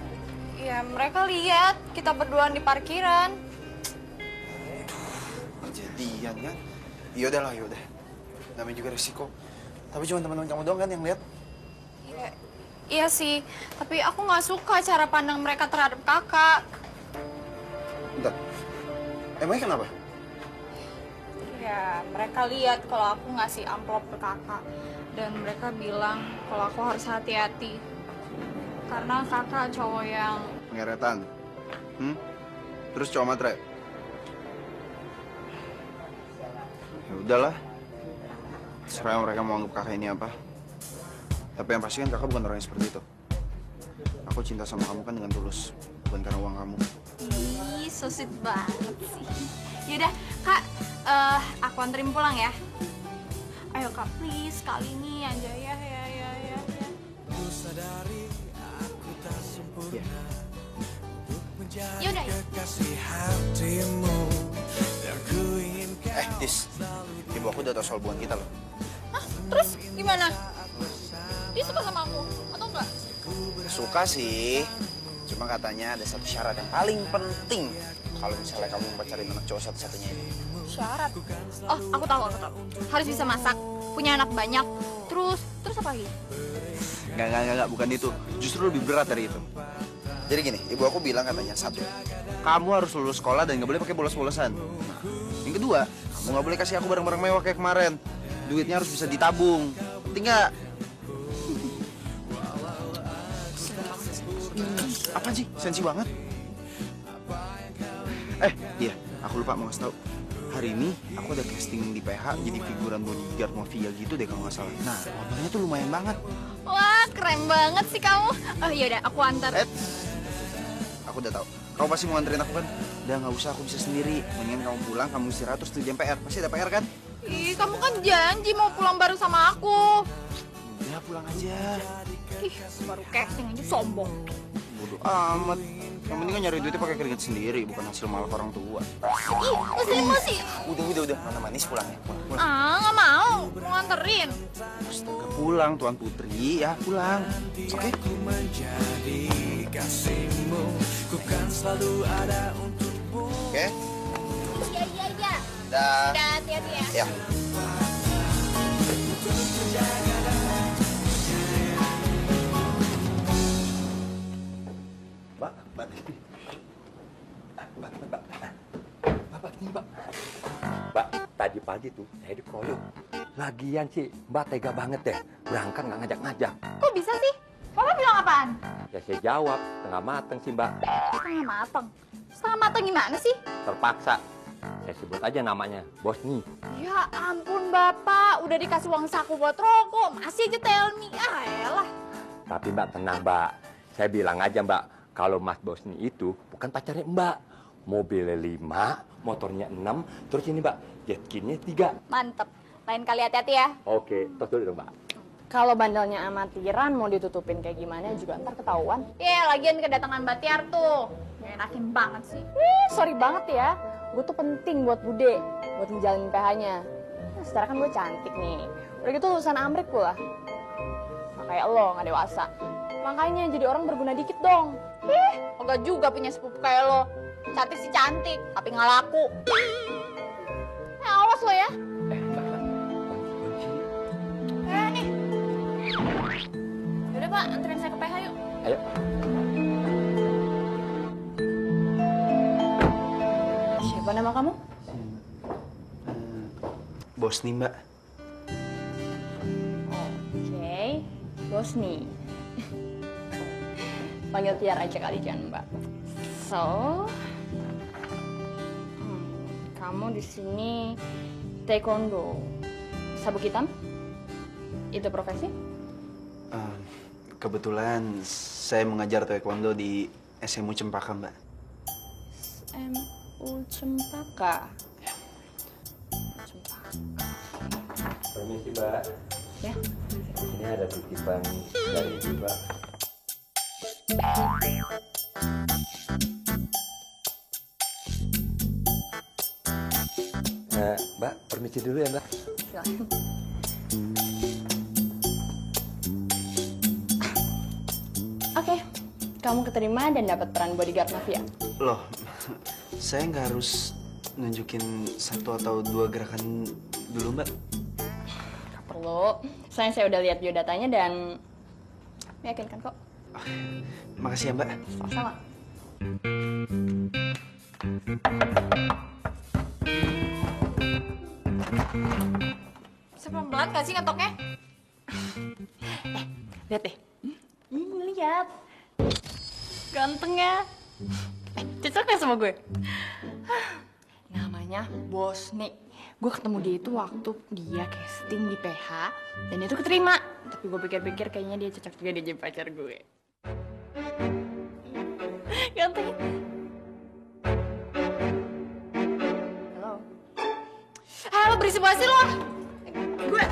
Ya mereka lihat kita berduaan di parkiran. Kejadian kan? Yaudah. Namanya juga resiko. Tapi cuma teman-teman kamu doang kan yang lihat? Iya sih, tapi aku nggak suka cara pandang mereka terhadap kakak. Bentar, emangnya kenapa? Ya, mereka lihat kalau aku ngasih amplop ke kakak. Dan mereka bilang kalau aku harus hati-hati. Karena kakak cowok yang... Pengeretan. Terus cowok matre? Ya udahlah. Serah mereka mau anggap kakak ini apa. Tapi yang pasti kan kakak bukan orang yang seperti itu. Aku cinta sama kamu kan dengan tulus. Bukan karena uang kamu. Ih, so sweet banget sih. Yaudah, Kak, aku anterin pulang ya. Ayo Kak, please, kali ini aja ya. Ku sadari aku tak sempurna untuk menjadi Yaudah. kekasih hatimu. Dan ku ingin Dis, ibu aku udah tahu soal hubungan kita loh. Hah? Terus gimana? Dia suka sama aku, atau enggak? Suka sih, cuma katanya ada satu syarat yang paling penting kalau misalnya kamu pacarin anak cowok satu-satunya ini. Syarat? Oh, aku tahu. Harus bisa masak, punya anak banyak, terus apa lagi? Enggak, bukan itu. Justru lebih berat dari itu. Jadi gini, ibu aku bilang katanya satu, kamu harus lulus sekolah dan nggak boleh pakai bolos-bolosan. Yang kedua, kamu nggak boleh kasih aku barang-barang mewah kayak kemarin. Duitnya harus bisa ditabung. Penting nggak? Apa sih? Sensi banget. Iya, aku lupa mau ngasih tahu. Hari ini aku ada casting di PH jadi figuran bodyguard mafia gitu deh kalau nggak salah. Nah, motornya tuh lumayan banget. Wah, keren banget sih kamu. Oh, yaudah, aku antar. Aku udah tahu. Kamu pasti mau nganterin aku kan? Udah nggak usah, aku bisa sendiri. Mendingan kamu pulang, kamu istirahat terus kerjain PR. Pasti ada PR kan? Ih, kamu kan janji mau pulang bareng sama aku. Udah pulang aja. Ih, baru casting aja sombong. Bodoh amat. Yang penting kan nyari duitnya pakai keringat sendiri, bukan hasil malak orang tua. Ih, masih emosi. Udah. Mana manis pulang ya. Pulang. Ah, nggak mau. Mau nganterin. Astaga, pulang Tuan Putri ya, pulang. Oke. Ku menjadi kasihmu, ku kan selalu ada untukmu. Oke. Iya. Dah. Udah, hati-hati ya. Ya. Mbak, tadi pagi tuh saya dikeroyok. Lagian sih, Mbak tega banget deh. Berangkat nggak ngajak-ngajak. Kok bisa sih? Bapak bilang apaan? Ya saya jawab, tengah mateng sih Mbak. Setengah mateng. Setengah mateng gimana sih? Terpaksa. Saya sebut aja namanya, Bosni. Ya ampun Bapak, udah dikasih uang saku buat rokok, masih aja tell me. Ah elah. Tapi Mbak tenang Mbak. Saya bilang aja Mbak, kalau Mas Bosni itu bukan pacarnya Mbak. Mobilnya 5, motornya 6, terus ini Mbak, jet ski-nya 3. Mantep. Lain kali hati-hati ya. Oke, tos dulu dong Mbak. Kalau bandelnya amatiran mau ditutupin kayak gimana juga ntar ketahuan. Lagian kedatangan Mbak Tiar tuh. Enakin banget sih. Sorry banget ya. Gue tuh penting buat Bude, buat ngejalanin PH-nya. Nah, secara kan gue cantik nih. Udah gitu lulusan Amrik pula. Nah, kayak lo, nggak dewasa. Makanya jadi orang berguna dikit dong. Enggak juga punya sepupu kayak lo. Cantik sih cantik, tapi nggak laku. Awas lo ya. Nih. Yaudah Pak, anterin saya ke PH yuk. Ayo. Siapa nama kamu? Bosni, Mbak. Oke, Bosni. Panggil Tiar aja kali, jangan Mbak. So, kamu di sini taekwondo, sabuk hitam? Itu profesi? Kebetulan saya mengajar taekwondo di SMU Cempaka, Mbak. SMU Cempaka. Permisi Mbak. Ya. Ini ada titipan dari Ibu Mbak. Mbak, permisi dulu ya Mbak. Silakan. Oke, kamu keterima dan dapat peran bodyguard mafia. Loh, saya nggak harus nunjukin 1 atau 2 gerakan dulu, Mbak? Gak perlu. Soalnya saya udah lihat biodatanya dan meyakinkan kok. Makasih ya, Mbak. Sama-sama. Bisa pelan-pelan gak sih ngetoknya? Lihat deh. Lihat. Ganteng ya. Cocok gak sama gue? Namanya Bosni. Gue ketemu dia itu waktu dia casting di PH dan dia tuh keterima. Tapi gue pikir-pikir kayaknya dia cocok juga dia jadi pacar gue. Ganteng ya? Halo. Halo, berisik banget sih lo. Gue.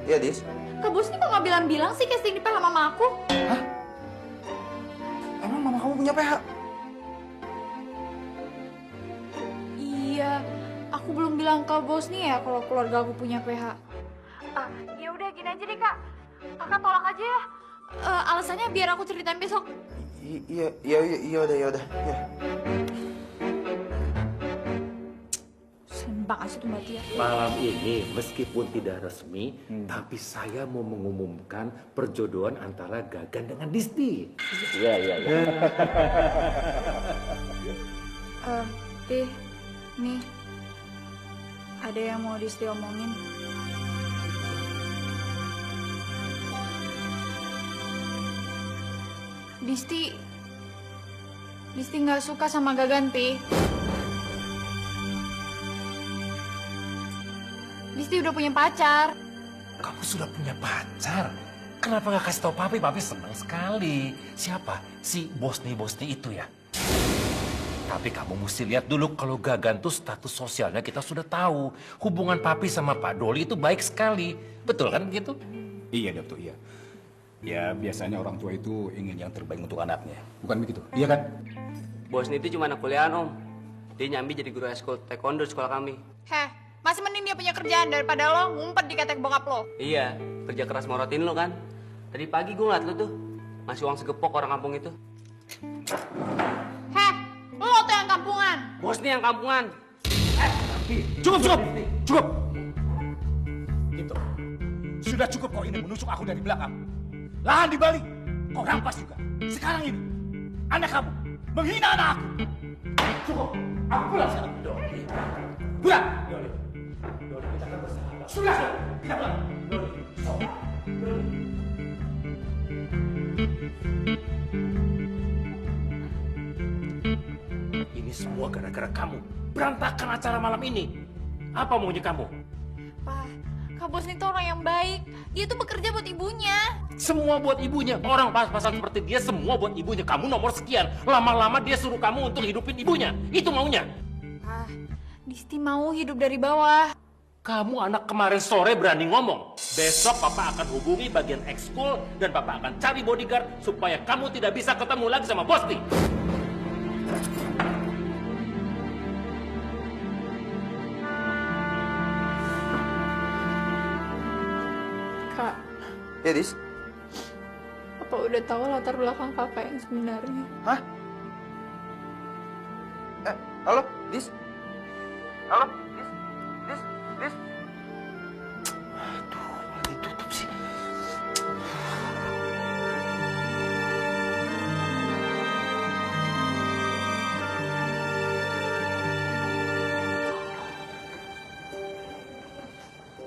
Iya, Dis. Kak Bosni kok nggak bilang-bilang sih casting di PH mama aku? Hah? Emang mama kamu punya PH? Iya, aku belum bilang ke Bosni ya kalau keluarga aku punya PH. Ya udah gini aja deh kak, kakak tolak aja ya. Alasannya biar aku ceritain besok. Iya udah. Ya. Sembang aja tuh Mbak Tia. Malam ini meskipun tidak resmi, tapi saya mau mengumumkan perjodohan antara Gagan dengan Disti. Iya. Nih, ada yang mau Disti omongin. Disti nggak suka sama Gagan, Pi. Disti udah punya pacar. Kamu sudah punya pacar? Kenapa nggak kasih tahu Papi? Papi senang sekali. Siapa? Si Bosni itu ya? Tapi kamu mesti lihat dulu kalau Gagan tuh status sosialnya kita sudah tahu. Hubungan papi sama Pak Doli itu baik sekali. Betul kan gitu? Iya, Dapto, iya. Ya, biasanya orang tua itu ingin yang terbaik untuk anaknya. Bukan begitu? Iya kan? Bos ini tuh cuma anak kuliahan, Om. Dia nyambi jadi guru eskul taekwondo di sekolah kami. Heh, masih mending dia punya kerjaan daripada lo ngumpet di ketek bokap lo. Iya, kerja keras morotin lo kan. Tadi pagi gue ngeliat lo tuh, masih uang segepok orang kampung itu. Heh, lo tuh yang kampungan. Bos nih yang kampungan. Cukup! Itu. Sudah cukup kau ini menusuk aku dari belakang. Lahan di Bali, kau rampas juga. Sekarang ini, anak kamu menghina anak aku. Cukup, aku pulang sekarang. Doli. Pulang! Doli, kita akan bersahabat. Sudah, kita pulang. Doli, sobat. Doli. Ini semua gara-gara kamu. Berantakan acara malam ini. Apa maunya kamu? Pak, Kak Bos ini tuh orang yang baik. Dia tuh bekerja buat ibunya. Semua buat ibunya. Orang pas-pasan seperti dia semua buat ibunya. Kamu nomor sekian. Lama-lama dia suruh kamu untuk hidupin ibunya. Itu maunya. Pak, Disti mau hidup dari bawah. Kamu anak kemarin sore berani ngomong. Besok papa akan hubungi bagian ekskul dan papa akan cari bodyguard supaya kamu tidak bisa ketemu lagi sama Bosti. Kak, Ya, Dis? apa udah tahu latar belakang papa yang sebenarnya? Hah? Halo, Dis? Halo, Dis? Dis? Dis? Aduh, malah ditutup sih.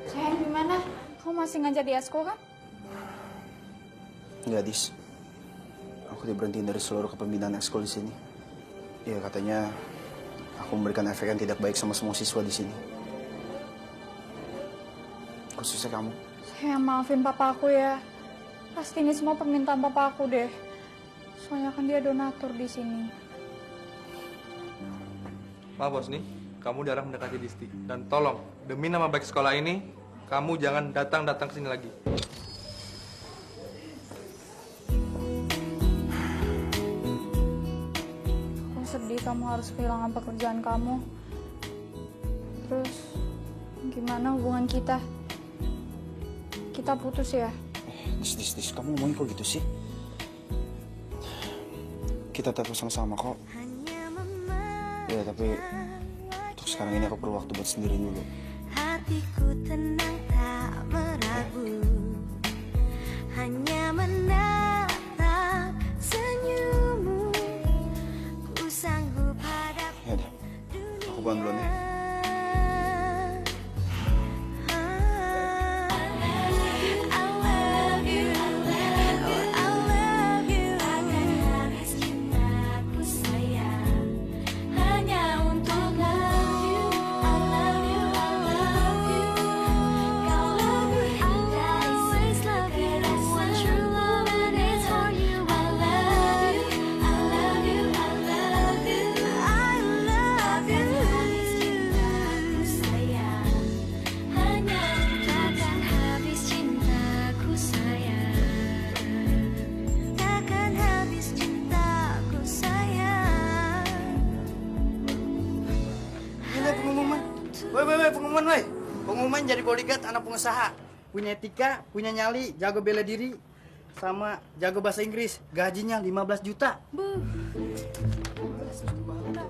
Sayang, gimana? Kamu masih ngajar di Esko kan? Enggak, Dis. Aku diberhentiin dari seluruh kepemimpinan ekskul di sini. Ya, katanya aku memberikan efek yang tidak baik sama semua siswa di sini. Khususnya kamu. Sayang, maafin papa aku ya. Pasti ini semua permintaan papa aku deh. Soalnya kan dia donatur di sini. Pak Bos nih, kamu jarang mendekati Disti. Dan tolong, demi nama baik sekolah ini, kamu jangan datang ke sini lagi. Aku sedih kamu harus kehilangan pekerjaan kamu. Terus, gimana hubungan kita? Kita putus ya? Dis, kamu ngomongin kok gitu sih? Kita tetap sama-sama kok. Ya, tapi untuk sekarang ini aku perlu waktu buat sendiri dulu. Hatiku tenang tak meragu, hanya menatap senyummu. Ku sanggup hadapi. Ya udah, aku pulang duluan ya. Pengumuman jadi bodyguard anak pengusaha. Punya etika, punya nyali, jago bela diri, sama jago bahasa Inggris. Gajinya 15 juta.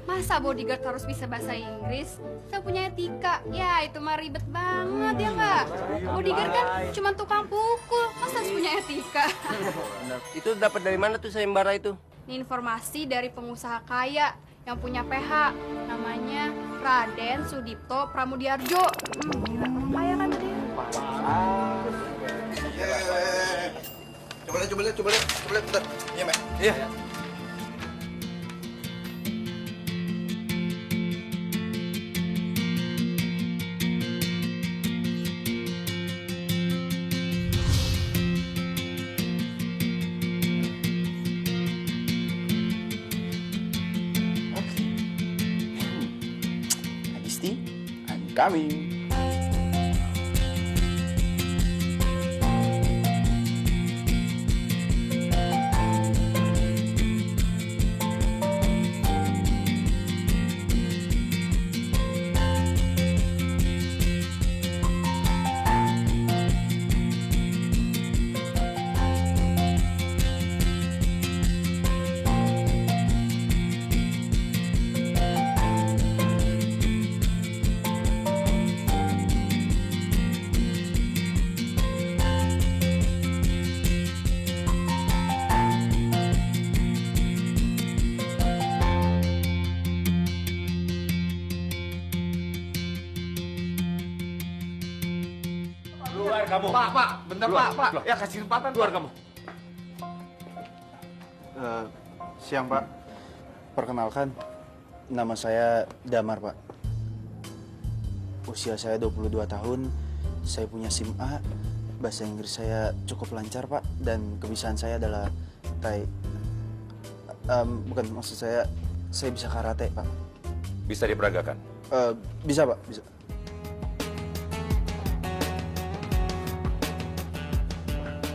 Masa bodyguard harus bisa bahasa Inggris? Saya punya etika. Ya, itu mah ribet banget ya nggak? Bodyguard kan cuma tukang pukul. Masa harus punya etika? Itu dapat dari mana tuh sayembara itu? Ini informasi dari pengusaha kaya yang punya PH. Namanya Raden Sudipto Pramudiarjo. Orang kaya kan tadi? Coba lihat, bentar. Iya, Mek. Iya. Coming. Keluar kamu. Pak, bentar Keluar, Pak. keluar. Ya kasih kesempatan. Keluar Pak. kamu. Siang, Pak. Perkenalkan, nama saya Damar, Pak. Usia saya 22 tahun, saya punya SIM A, bahasa Inggris saya cukup lancar, Pak, dan kebiasaan saya adalah bukan, maksud saya bisa karate, Pak. Bisa diperagakan? Bisa, Pak, bisa.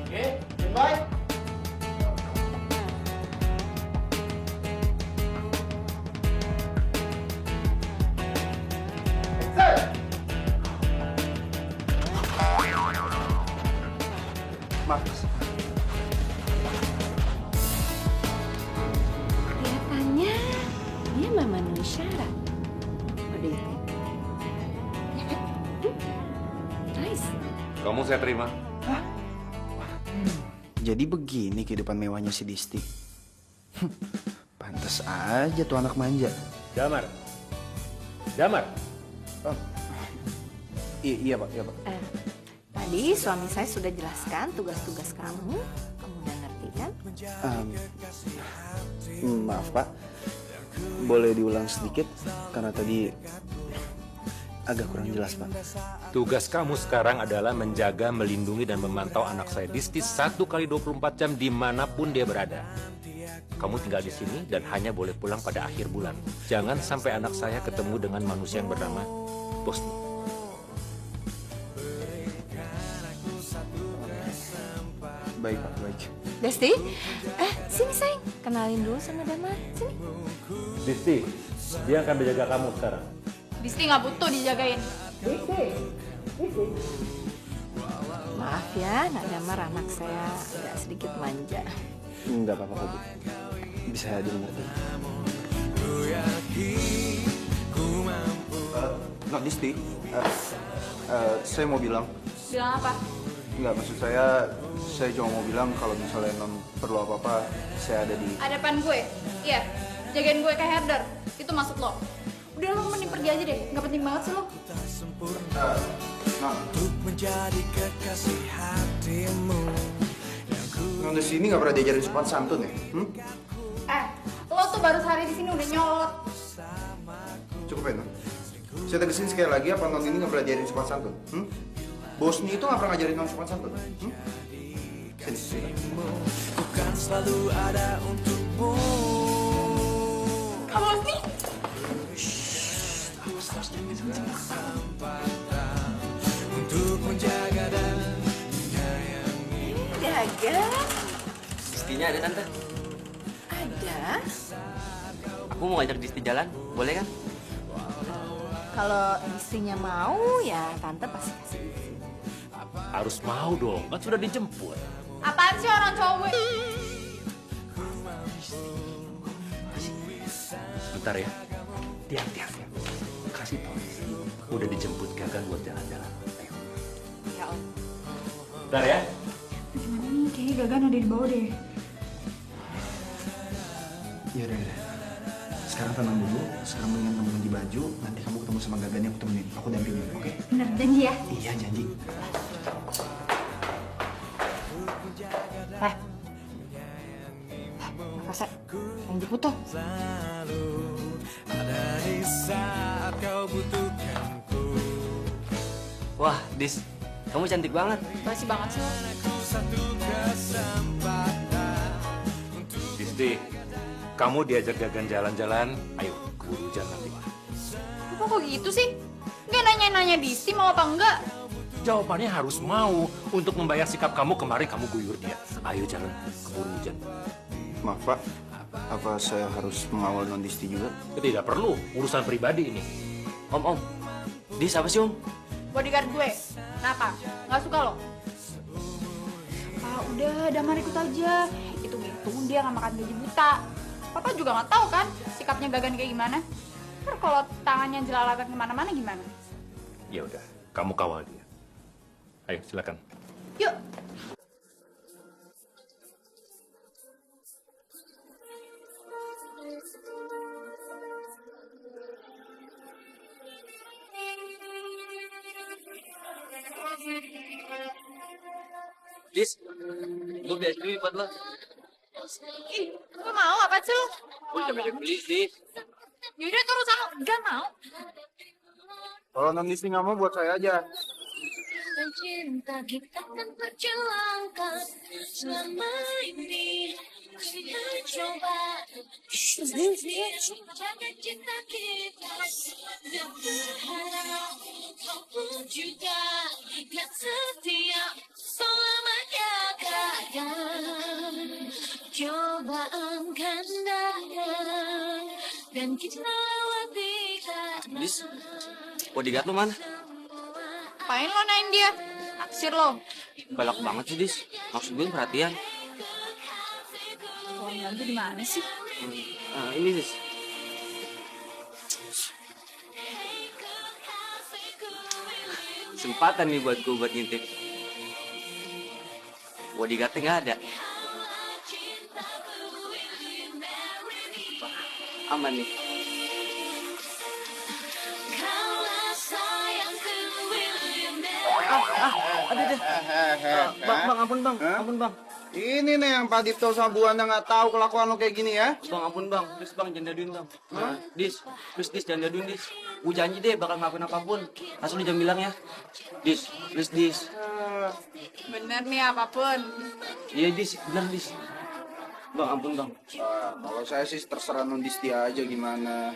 Oke, bye. Maaf. Kelihatannya dia memenuhi syarat. What do you think? Nice. Kamu saya terima. Jadi begini kehidupan mewahnya si Disti. Pantes aja tuh anak manja. Damar. Damar. Iya, Pak, iya, Pak. Tadi suami saya sudah jelaskan tugas-tugas kamu. Kamu udah ngerti kan? Maaf, Pak. Boleh diulang sedikit? Karena tadi agak kurang jelas, Pak. Tugas kamu sekarang adalah menjaga, melindungi, dan memantau anak saya Disti 1x24 jam dimanapun dia berada. Kamu tinggal di sini dan hanya boleh pulang pada akhir bulan. Jangan sampai anak saya ketemu dengan manusia yang bernama Bosni. Baik, Pak, baik. Desti, sini sayang. Kenalin dulu sama Damar. Sini. Disti, dia akan menjaga kamu sekarang. Disti nggak butuh dijagain. Maaf ya, Nak Damar, anak saya agak sedikit manja. Enggak apa-apa, Bu. Bisa dimengerti. Not Disti. Saya mau bilang. Bilang apa? Enggak, maksud saya cuma mau bilang kalau misalnya non perlu apa-apa, saya ada di... Ada depan gue? Iya, jagain gue kayak herder. Itu maksud lo? Udah lo mending pergi aja deh, nggak penting banget sih lo. Untuk menjadi kekasih hatimu. Non di sini nggak pernah diajarin sopan santun ya? Lo tuh baru sehari di sini udah nyolot. Cukup ya, Non? Saya tegesin sekali lagi, apa non ini nggak pernah diajarin sopan santun? Bosni itu nggak pernah ngajarin non sopan santun? Sini. Bukan selalu ada untukmu. Kamu Bosni? Untuk menjaga dan menyayangi. Jaga. Distinya ada, Tante. Ada. Aku mau ngajak Disti jalan, boleh kan? Kalau istrinya mau, ya tante pasti kasih izin. Harus mau dong, kan sudah dijemput. Apaan sih orang cowok gue? Sebentar ya. Diam. Kasih tau. Udah dijemput Gagan buat jalan-jalan. Ayo. Ya Om. Bentar ya. Gimana nih? Kayaknya Gagan udah di bawah deh. Yaudah. Sekarang tenang dulu, sekarang mendingan kamu ganti baju, nanti kamu ketemu sama Gagan, aku temenin, aku dampingin, oke? Bener, janji ya? Iya, janji. Makasih, yang jemput tuh. Ada di saat kau butuhkanku. Wah, Dis, kamu cantik banget. Masih banget sih lo. Satu kesempatan. Disti, kamu diajak Gagan jalan-jalan, ayo keburu hujan nanti. Kok gitu sih? Gak nanya-nanya Disti mau apa enggak? Jawabannya harus mau. Untuk membayar sikap kamu kemarin kamu guyur dia. Ayo jalan, keburu hujan. Maaf Pak, apa saya harus mengawal non Disti juga? Tidak perlu, urusan pribadi ini. Om, Dis apa sih om? Bodyguard gue. Kenapa? Nggak suka lo? Ah udah, Damar ikut aja. Hitung-hitung dia nggak makan gaji buta. Papa juga nggak tahu kan sikapnya Gagan kayak gimana. Ntar kalau tangannya jelalatan kemana-mana gimana? Ya udah, kamu kawal dia. Ayo, silakan. Yuk. Dis, gue beli es krim buat lo. Ih, gue mau apa sih lo? Gue udah banyak beli, Dis. Yaudah terus sama, gak mau. Kalau non Disti nggak mau, buat saya aja. Dan cinta kita akan perjuangkan selama ini. Kita coba jaga cinta kita dan berharap kau pun juga kan setia selamanya Gagan. Cobaan kan datang dan kita lewati karena Dis, bodyguard lu mana? Apain lo naik dia? Naksir lo. Galak banget sih, Dis. Maksud gue perhatian. Orangnya tuh di mana sih? Ini, Dis. Kesempatan nih buat gue buat ngintip. Bodyguardnya nggak ada. Aman nih. Bang, ampun bang. Ini nih yang Pak Dipto sama Bu Anda nggak tahu kelakuan lo kayak gini ya. Bang, ampun bang. Please bang, jangan daduin bang. Dis, jangan daduin Dis. Gue janji deh bakal ngelakuin apapun. Asal lu jangan bilang ya. Dis, please Dis. Bener nih apapun. Iya Dis, bener Dis. Bang, ampun bang. Kalau saya sih terserah non Disti aja gimana.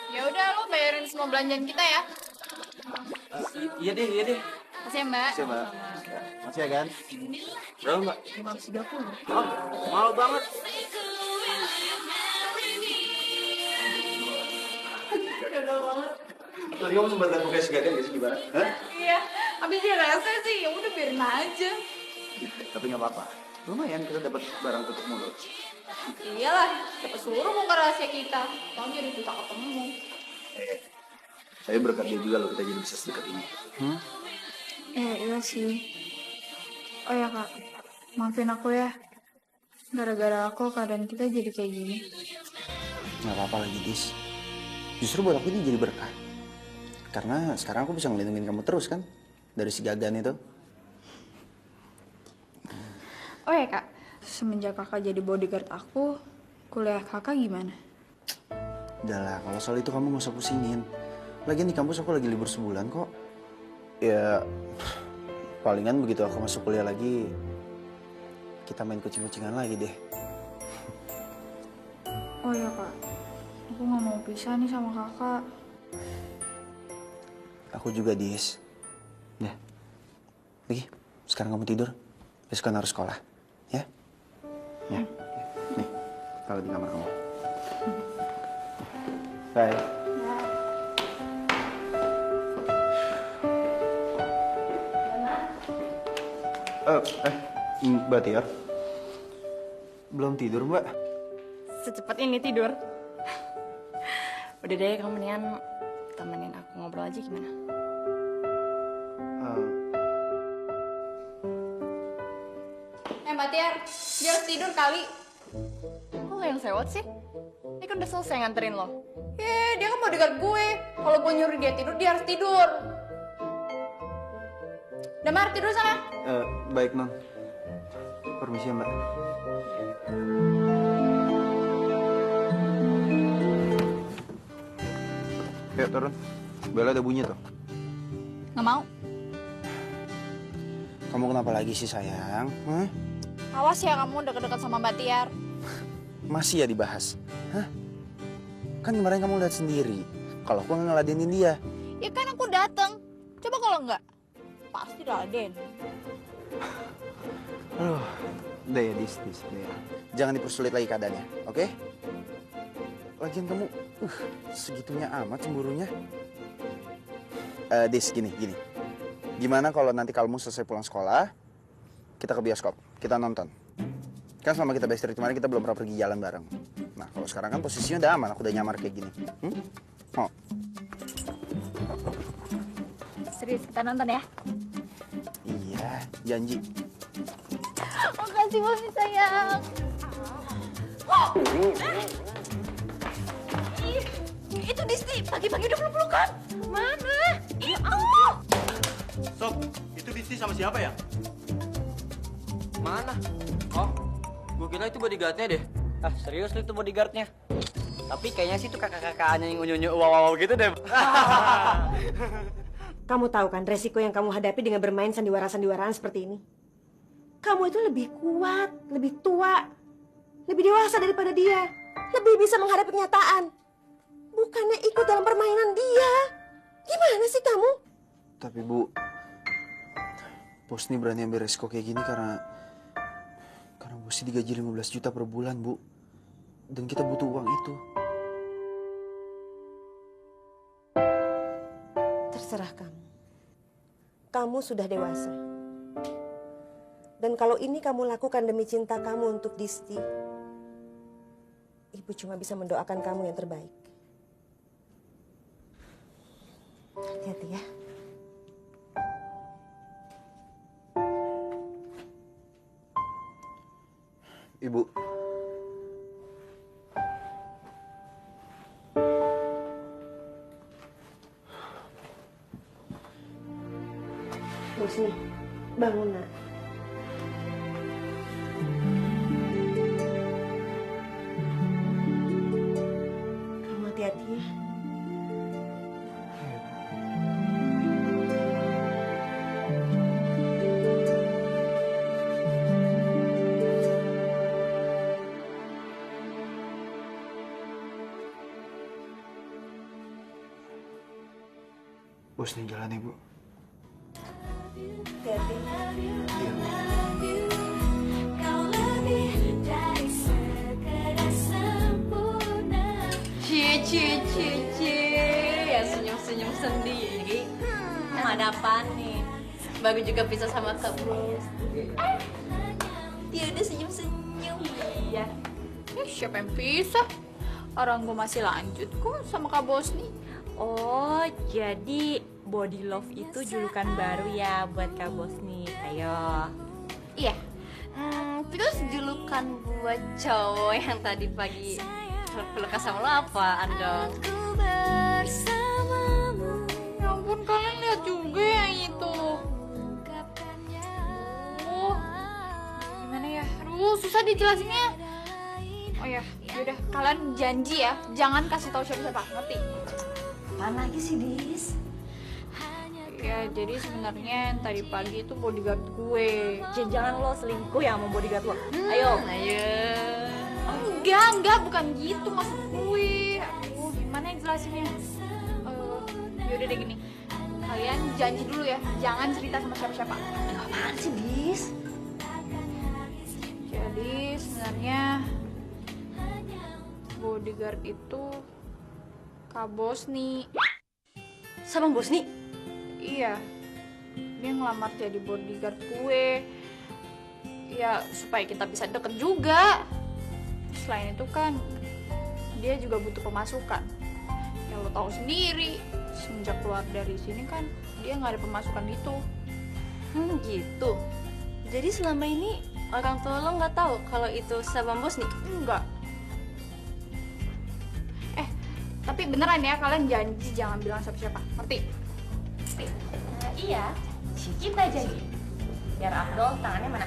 Ya udah lo bayarin semua belanjaan kita ya. Iya deh. Makasih ya Mbak. Makasih Mbak. Makasih ya kan. Berapa Mbak? 530. Mahal banget. Tadi kamu sempat lihat mukanya si Gagan gak sih gimana? Hah? Iya, abis dia rese sih, ya udah biarin aja. Tapi nggak apa-apa. Lumayan kita dapat barang tutup mulut. Iyalah, siapa suruh buka rahasia kita. Tau jadi kita ketemu. Saya berkat dia juga loh kita jadi bisa sedekat ini. Iya sih. Oh ya kak, maafin aku ya. Gara-gara aku keadaan kita jadi kayak gini. Nggak apa-apa lagi, Dis. Justru buat aku ini jadi berkah. Karena sekarang aku bisa ngelindungin kamu terus kan? Dari si Gagan itu. Oh ya kak, semenjak kakak jadi bodyguard aku, kuliah kakak gimana? Udah lah, kalau soal itu kamu nggak usah pusingin. Lagian di kampus aku lagi libur sebulan kok. Ya, palingan begitu aku masuk kuliah lagi, kita main kucing-kucingan lagi deh. Oh ya kak, aku nggak mau pisah nih sama kakak. Aku juga, Dis. Ya, pergi. Sekarang kamu tidur. Besok kan harus sekolah. Ya? Ya. Nih, taruh di kamar kamu. Bye. Mbak Tia. Belum tidur, Mbak? Secepat ini tidur. Udah deh, kamu mendingan temenin aku ngobrol aja gimana? Mbak Tiar, dia harus tidur kali. Kok lo yang sewot sih? Ini kan udah selesai nganterin lo. Dia kan bodyguard gue. Kalau gue nyuruh dia harus tidur. Damar, tidur sana. Baik, Non. Permisi ya, Mbak. Yuk, turun. Bella ada bunyi tuh. Nggak mau. Kamu kenapa lagi sih, sayang? Hah? Awas ya kamu deket-deket sama Mbak Tiar. Masih ya dibahas? Hah? Kan kemarin kamu lihat sendiri. Kalau aku nggak ngeladenin dia. Ya kan aku datang. Coba kalau enggak, pasti Raden. Aduh, udah ya, Dis, udah ya. Jangan dipersulit lagi keadaannya, oke? Lagian kamu, segitunya amat cemburunya. Dis, gini. Gimana kalau nanti kamu selesai pulang sekolah, kita ke bioskop, kita nonton. Kan selama kita best kemarin kita belum pernah pergi jalan bareng. Nah, kalau sekarang kan posisinya udah aman, aku udah nyamar kayak gini. Oh. Serius, kita nonton ya? Iya, janji. Makasih Bosni sayang. Itu Disti, pagi-pagi udah peluk-pelukan. Mana? Itu. Sob, itu Disti sama siapa ya? Mana? Oh, gue kira itu bodyguardnya deh. Ah, serius lu itu bodyguardnya? Tapi kayaknya sih itu kakak-kakaknya yang unyu-unyu wow gitu deh. Kamu tahu kan resiko yang kamu hadapi dengan bermain sandiwara-sandiwaraan seperti ini? Kamu itu lebih kuat, lebih tua, lebih dewasa daripada dia. Lebih bisa menghadapi kenyataan. Bukannya ikut dalam permainan dia. Gimana sih kamu? Tapi Bu, Bosni berani ambil resiko kayak gini karena Bosni digaji 15 juta per bulan, Bu. Dan kita butuh uang itu. Terserah kamu. Kamu sudah dewasa. Dan kalau ini kamu lakukan demi cinta kamu untuk Disti, Ibu cuma bisa mendoakan kamu yang terbaik. Hati-hati ya. Ibu. Bosni, bangun nak. Kamu hati-hati ya. Bosni jalan ya, Bu. Cie, ya senyum-senyum sendiri. Ada apaan nih? Baru juga bisa sama Kak Bros. Dia udah senyum-senyum. Iya. Siapa yang pisah? Orang gue masih lanjut kok sama Kak Bosni. Oh, jadi body love itu julukan baru ya buat Kak Bosni. Ayo. Iya. Terus julukan buat cowok yang tadi pagi peluk sama lo apaan dong? Ya ampun, kalian lihat juga yang itu. Gimana ya? Aduh, susah dijelasinnya. Oh ya, yaudah kalian janji ya, jangan kasih tahu siapa-siapa, ngerti? Apaan lagi sih, Dis? Ya, jadi sebenarnya yang tadi pagi itu bodyguard gue. Jangan lo selingkuh ya sama bodyguard lo. Ayo. Enggak, bukan gitu maksud gue. Aduh, gimana yang jelasinnya? Yaudah deh gini, kalian janji dulu ya, jangan cerita sama siapa-siapa. Apaan sih, Dis? Jadi sebenarnya bodyguard itu Kak Bosni. Sama Bosni? Iya, dia ngelamar jadi bodyguard gue. Ya, supaya kita bisa deket juga. Selain itu kan, dia juga butuh pemasukan. Ya lo tahu sendiri, semenjak keluar dari sini kan, dia nggak ada pemasukan gitu. Gitu. Jadi selama ini orang tua lo nggak tahu kalau itu Sabang Bosni? Enggak. Tapi beneran ya, kalian janji jangan bilang siapa-siapa, ngerti? Iya, kita janji. Biar Abdul tangannya mana?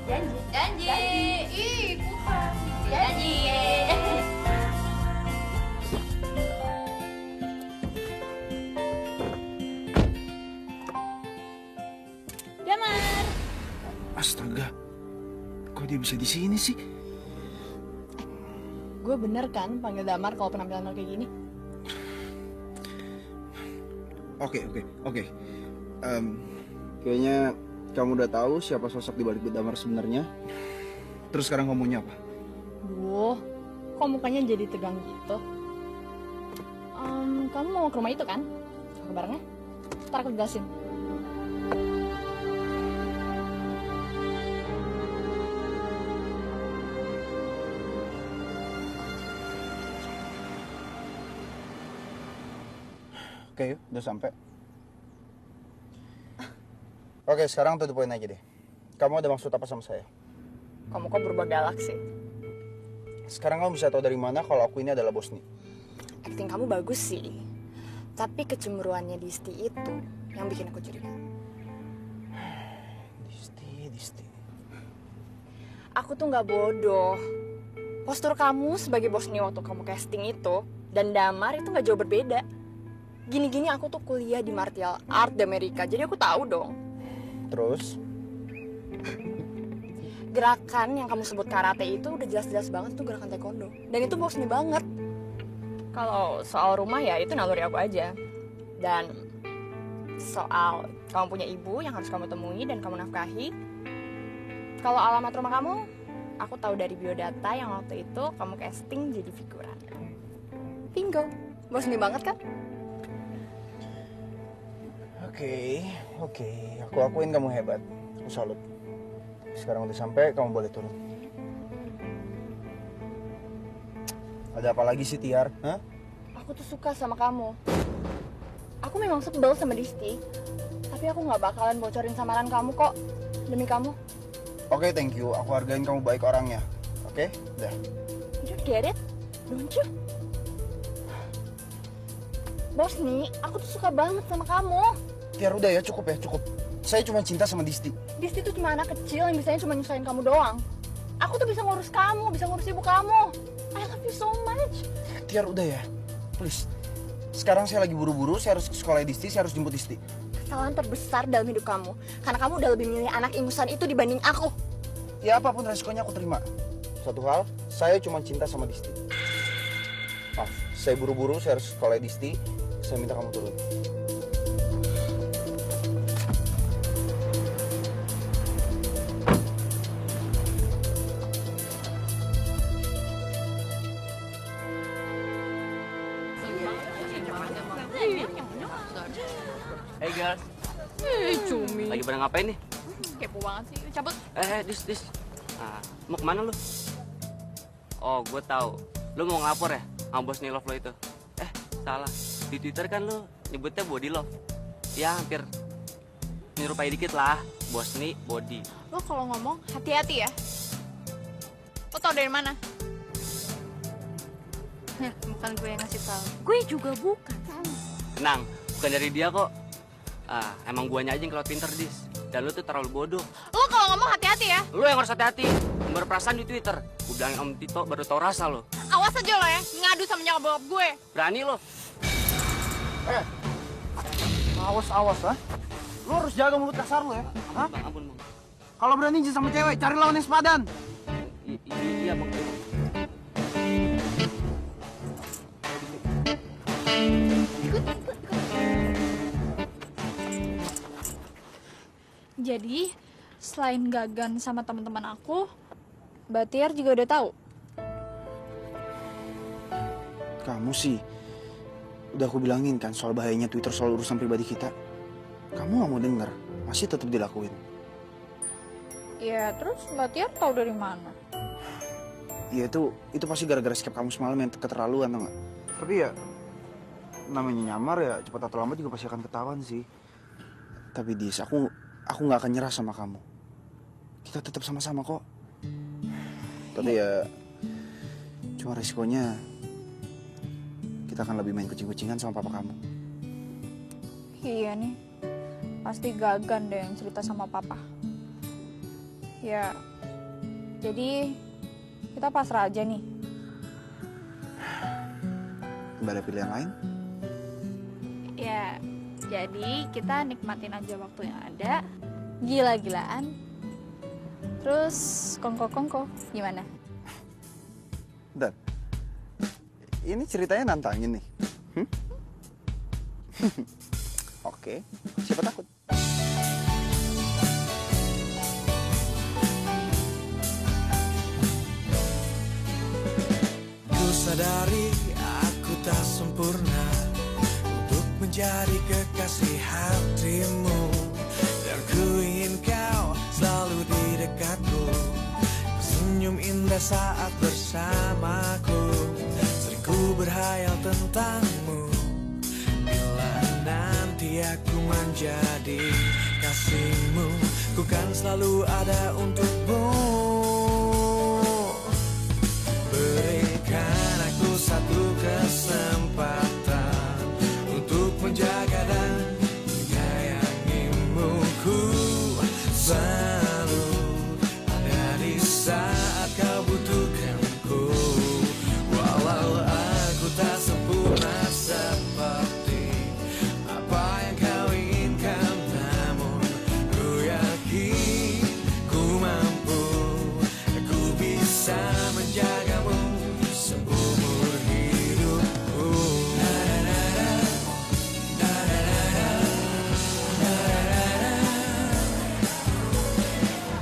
Janji. Ih, bukan. Janji. Damar. Astaga, kok dia bisa di sini sih? Gue bener kan panggil Damar kalau penampilan lo kayak gini? Oke. Kayaknya kamu udah tahu siapa sosok di balik Damar sebenarnya. Terus sekarang kamu maunya apa? Duh, kok mukanya jadi tegang gitu? Kamu mau ke rumah itu kan? Aku bareng ya? Ntar aku jelasin. Oke, yuk, udah sampai. Oke, sekarang to the point aja deh. Kamu ada maksud apa sama saya? Kamu kok berubah galak sih? Sekarang kamu bisa tahu dari mana kalau aku ini adalah Bosni? Acting kamu bagus sih. Tapi kecemburuannya Disti itu yang bikin aku curiga. Disti. Aku tuh nggak bodoh. Postur kamu sebagai Bosni waktu kamu casting itu dan Damar itu nggak jauh berbeda. Gini-gini aku tuh kuliah di martial art di Amerika, jadi aku tahu dong. Terus? Gerakan yang kamu sebut karate itu udah jelas-jelas banget tuh gerakan taekwondo. Dan itu Bosni banget. Kalau soal rumah ya itu naluri aku aja. Dan soal kamu punya ibu yang harus kamu temui dan kamu nafkahi. Kalau alamat rumah kamu, aku tahu dari biodata yang waktu itu kamu casting jadi figuran. Bingo, Bosni banget kan? Oke, aku akuin kamu hebat. Aku salut. Sekarang udah sampai, kamu boleh turun. Ada apa lagi sih, Tiar? Hah? Aku tuh suka sama kamu. Aku memang sebel sama Disti, tapi aku nggak bakalan bocorin samaran kamu kok, demi kamu. Oke, thank you. Aku hargain kamu baik orangnya. Oke, udah. You get it? Don't you? Bosni, aku tuh suka banget sama kamu. Tiar, udah ya, cukup. Saya cuma cinta sama Disti. Disti tuh cuma anak kecil yang bisanya cuma nyusahin kamu doang. Aku tuh bisa ngurus kamu, bisa ngurus ibu kamu. I love you so much. Tiar, udah ya. Please. Sekarang saya lagi buru-buru, saya harus ke sekolah Disti, saya harus jemput Disti. Kesalahan terbesar dalam hidup kamu. Karena kamu udah lebih milih anak ingusan itu dibanding aku. Ya apapun resikonya aku terima. Satu hal, saya cuma cinta sama Disti. Maaf, saya buru-buru, saya harus ke sekolah Disti. Saya minta kamu turun. Hey girls, Cumi. lagi pada ngapain nih? Kepo banget sih. Cabut. Dis. Nah, mau kemana lu? Oh, gue tahu. Lu mau ngelapor ya sama Bosni Love lo itu? Salah. Di Twitter kan lu nyebutnya Body Love. Ya hampir menyerupai dikit lah. Bosni Body. Lo kalau ngomong hati-hati ya. Lo tau dari mana? Bukan gue yang ngasih tahu. Gue juga bukan. Tenang, bukan dari dia kok. Emang guanya aja yang kelewat pinter, Dis. Dan lu tuh terlalu bodoh. Lo kalau ngomong hati-hati ya. Lu yang harus hati-hati. Berperasaan di Twitter. Gue bilangin Om Tito baru tau rasa lo. Awas aja lo ya, ngadu sama nyokap bokap gue. Berani lo. Awas, ha? Lo harus jaga mulut kasar lo ya. Hah? Ampun, Bang. Kalau berani izin sama cewek, cari lawan yang sepadan. Iya, Bang. Jadi, selain Gagan sama teman-teman aku, Batiar juga udah tahu. Kamu sih, udah aku bilangin kan soal bahayanya Twitter soal urusan pribadi kita. Kamu gak mau denger, masih tetap dilakuin. Ya, terus Batiar tahu dari mana? Iya itu pasti gara-gara sikap kamu semalam yang keterlaluan, tau gak? Tapi ya, namanya nyamar ya cepat atau lambat juga pasti akan ketahuan sih. Tapi Dis, aku gak akan nyerah sama kamu. Kita tetap sama-sama kok. Tapi ya, cuma resikonya kita akan lebih main kucing-kucingan sama papa kamu. Iya nih, pasti Gagan deh yang cerita sama papa. Ya, jadi kita pasrah aja nih. Mbak ada pilihan lain? Ya, jadi kita nikmatin aja waktu yang ada, gila-gilaan, terus kongko-kongko, gimana? Dan, ini ceritanya nantangin nih. Oke, siapa takut? Ku sadari aku tak sempurna untuk menjadi kekasih hatimu, dan ku ingin kau selalu di dekatku, senyum indah saat bersamaku. Sering ku berhayal tentangmu, bila nanti aku menjadi kasihmu, ku kan selalu ada untukmu. Berikan aku satu kesempatan untuk menjaga dan menyayangimu. Ku selalu ada di saat kau butuhkanku, walau aku tak sempurna seperti apa yang kau inginkan, namun ku yakin ku mampu, ku bisa menjagamu seumur hidupku.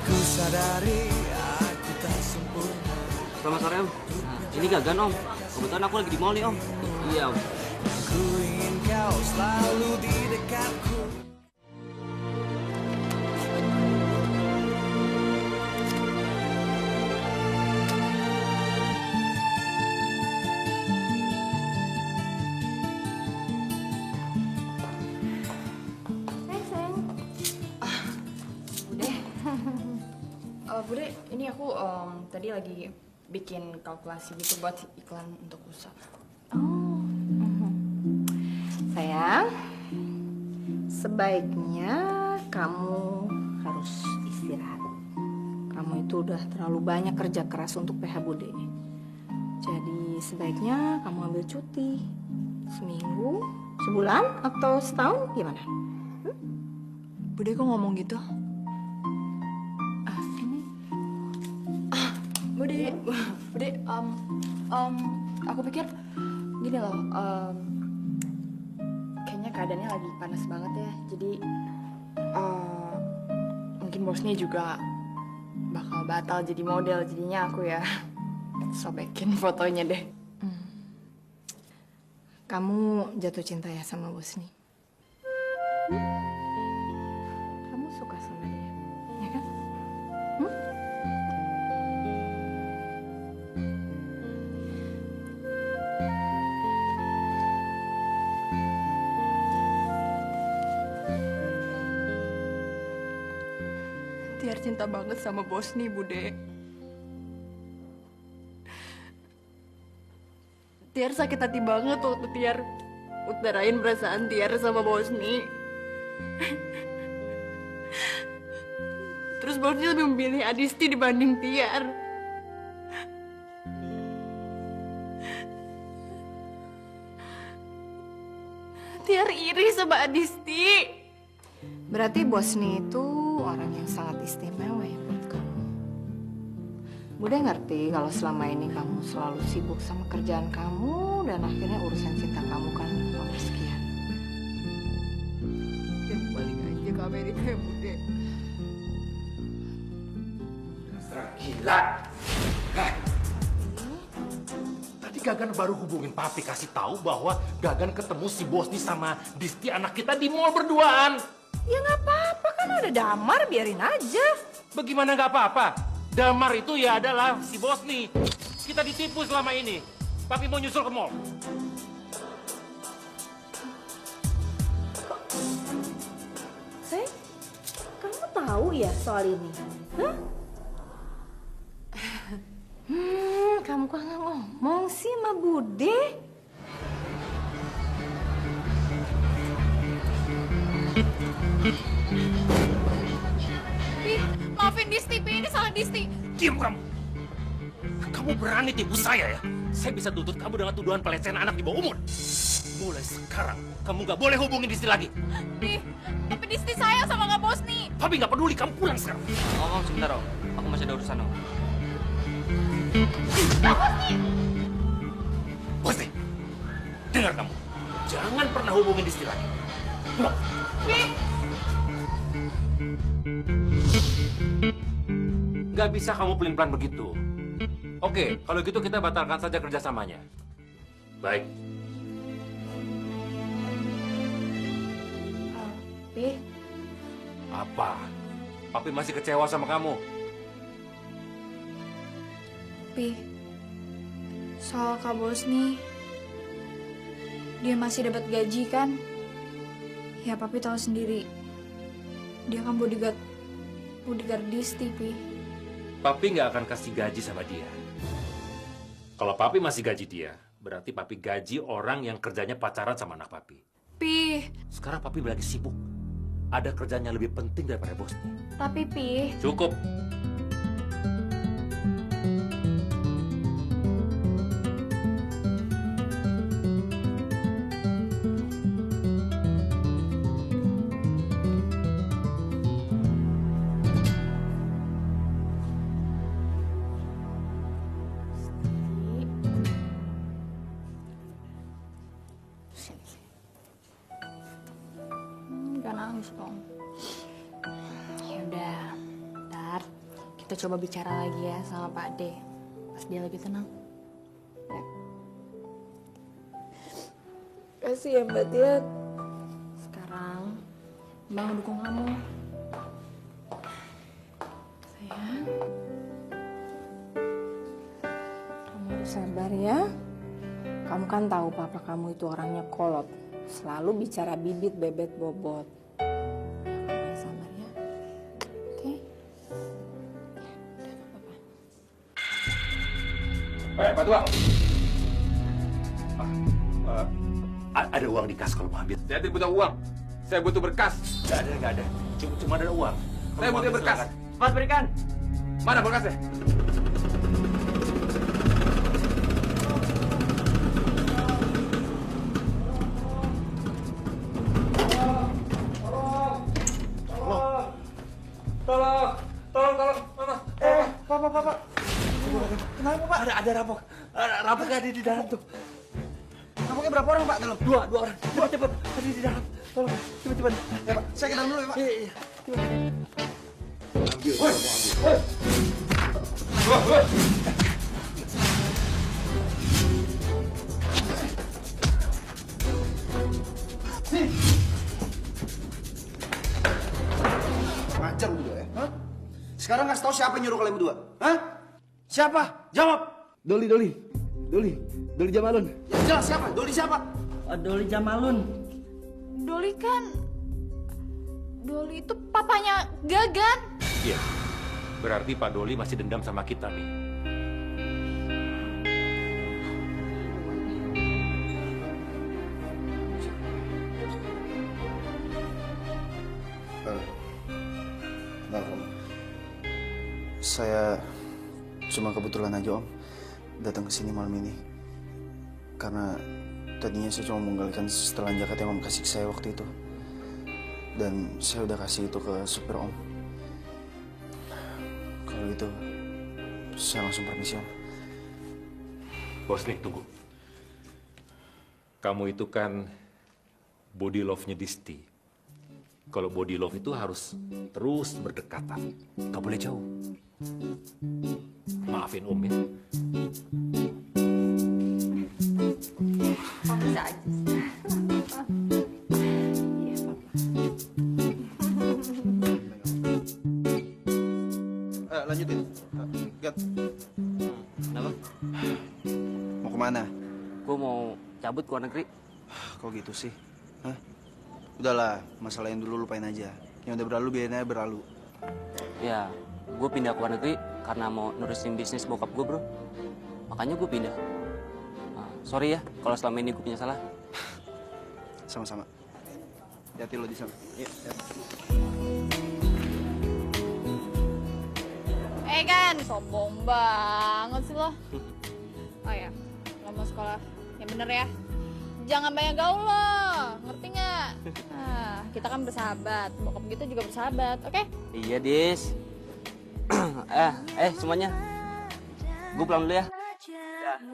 Ku sadari aku tak sempurna. Selamat sore Om. Ini Gagan Om. Kebetulan aku lagi di mall nih Om. Iya Om. Ku ingin kau selalu di dekatku. Bude, ini aku tadi lagi bikin kalkulasi gitu buat iklan untuk usaha. Sayang, sebaiknya kamu harus istirahat. Kamu itu udah terlalu banyak kerja keras untuk PH Bude. Jadi sebaiknya kamu ambil cuti. Seminggu, sebulan, atau setahun, gimana? Bude kok ngomong gitu? Bude, aku pikir gini loh, kayaknya keadaannya lagi panas banget ya, jadi mungkin bosnya juga bakal batal jadi model, jadinya aku ya sobekin fotonya deh. Kamu jatuh cinta ya sama Bosni? Kamu suka sama dia, ya kan? Tiar cinta banget sama Bosni, Bude. Tiar sakit hati banget waktu Tiar utarain perasaan Tiar sama Bosni. Terus Bosni lebih memilih Adisti dibanding Tiar. Tiar iri sama Adisti. Berarti Bosni itu orang yang sangat istimewa ya buat kamu. Bude ngerti kalau selama ini kamu selalu sibuk sama kerjaan kamu dan akhirnya urusan cinta kamu kan nomor sekian. Dan balik aja ke Amerika ya, Bude. Gila. Hah? Tadi Gagan baru hubungin papi kasih tahu bahwa Gagan ketemu si Bosni sama Disti anak kita di mall berduaan. Ya nggak apa-apa, kan ada Damar, biarin aja. Bagaimana nggak apa-apa? Damar itu ya adalah si Bosni. Kita ditipu selama ini. Papi mau nyusul ke mall. Sayang, kamu tahu ya soal ini? Hah? Kamu kok nggak ngomong sih sama Bude? Pi, maafin Disti, Pi, ini salah Disti. Diam kamu. Kamu berani tipu saya ya? Saya bisa tuntut kamu dengan tuduhan pelecehan anak di bawah umur. Mulai sekarang, kamu nggak boleh hubungin Disti lagi. Pi, tapi Disti sayang sama Kak Bosni. Papi nggak peduli, kamu pulang sekarang. Om, sebentar Om. Aku masih ada urusan Om. Bosni, dengar kamu. Jangan pernah hubungin Disti lagi. Nggak bisa kamu pelin-pelan begitu. Oke, kalau gitu kita batalkan saja kerjasamanya. Baik. Pi, Apa? Papi masih kecewa sama kamu. Pi, soal Kak Bosni, dia masih dapat gaji kan? Ya Papi tahu sendiri, dia kan bodyguard Disti, Pi. Papi nggak akan kasih gaji sama dia. Kalau Papi masih gaji dia, berarti Papi gaji orang yang kerjanya pacaran sama anak Papi. Pi, Sekarang Papi lagi sibuk. Ada kerjaan yang lebih penting daripada bosnya. tapi Pi, Cukup. Jangan nangis dong. Ya udah, ntar kita coba bicara lagi ya sama Pak D pas dia lebih tenang. Ya. Kasih ya Mbak Tian. Sekarang Bang dukung kamu. Sayang, kamu harus sabar ya. Kamu kan tahu papa kamu itu orangnya kolot. Selalu bicara bibit, bebet, bobot. Ya, kamu yang sabar ya. Oke? Pak Tua. Ada uang di kas kalau mau ambil. Saya tidak butuh uang. Saya butuh berkas. Nggak ada. Cuma ada uang. Saya butuh berkas. Cepat berikan. Mana berkasnya? Tolong, Mama. Pak. Kenapa, Pak? Ada rampok. Rampok ada di dalam tuh. Rampoknya berapa orang, Pak, dalam? Dua orang. Cepet. Ada di dalam. Tolong, cepet. Ya, Pak. Saya ke dalam dulu ya, Pak. Iya. Ambil. Ngajar lu berdua ya? Hah? Sekarang kasih tahu siapa yang nyuruh kalian berdua? Hah? Siapa? Jawab! Doli Jamalun. Ya jelas siapa? Doli siapa? Doli Jamalun. Doli itu papanya Gagan. Iya. Berarti Pak Doli masih dendam sama kita nih. Maaf, Om. Saya cuma kebetulan aja, Om, datang ke sini malam ini. Karena tadinya saya cuma menggalikan setelan jaket yang Om kasih ke saya waktu itu. Dan saya udah kasih itu ke supir Om. Kalau gitu, saya langsung permisi, Om. Bosnik, tunggu. Kamu itu kan body love-nya Disti. Kalau body love itu harus terus berdekatan. Gak boleh jauh. Maafin Om ya. Kamu bisa aja. Iya, Papa. Lanjutin. Gat. Kenapa? Mau kemana? Gue mau cabut ke luar negeri. Kok gitu sih? Hah? Udahlah, masalah yang dulu lupain aja. Yang udah berlalu biarin aja berlalu. Ya, gue pindah ke luar negeri karena mau nurusin bisnis bokap gue, bro. Makanya gue pindah. Nah, sorry ya, kalau selama ini gue punya salah. Sama-sama. Hati-hati lo di sana. Iya. Kan, sombong banget sih lo. Oh ya, lo mau sekolah yang bener ya. Jangan banyak gaul lo, ngerti nggak? Nah, kita kan bersahabat, bokap kita juga bersahabat, oke? Iya, Dis. Semuanya. Gue pulang dulu ya.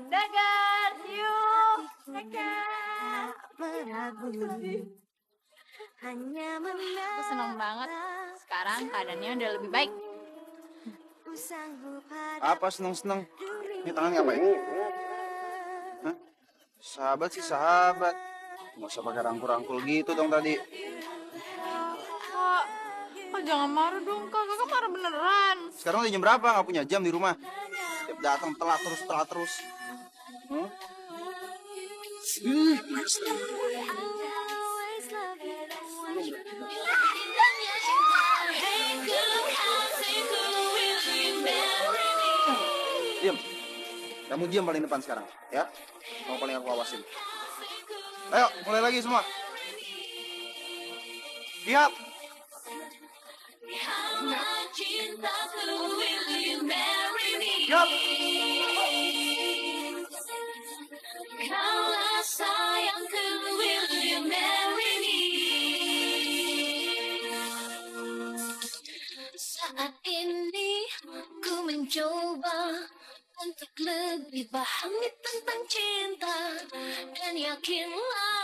Dagan, see you. Dagan. Aku senang banget. Sekarang keadaannya udah lebih baik. Apa seneng-seneng? Ini tangan ngapain? Hah? Sahabat sih sahabat. Nggak usah pakai rangkul-rangkul gitu dong tadi. Kak, jangan marah dong kak. Kakak marah beneran. Sekarang udah jam berapa? Nggak punya jam di rumah. Tiap datang telat terus. Hmm? Diam. Kamu diam paling depan sekarang, ya? Kamu paling aku awasin. Ayo, mulai lagi semua. Siap. Siap. Kaulah sayangku, will you marry me? Saat ini ku mencoba untuk lebih pahami tentang cinta dan yakinlah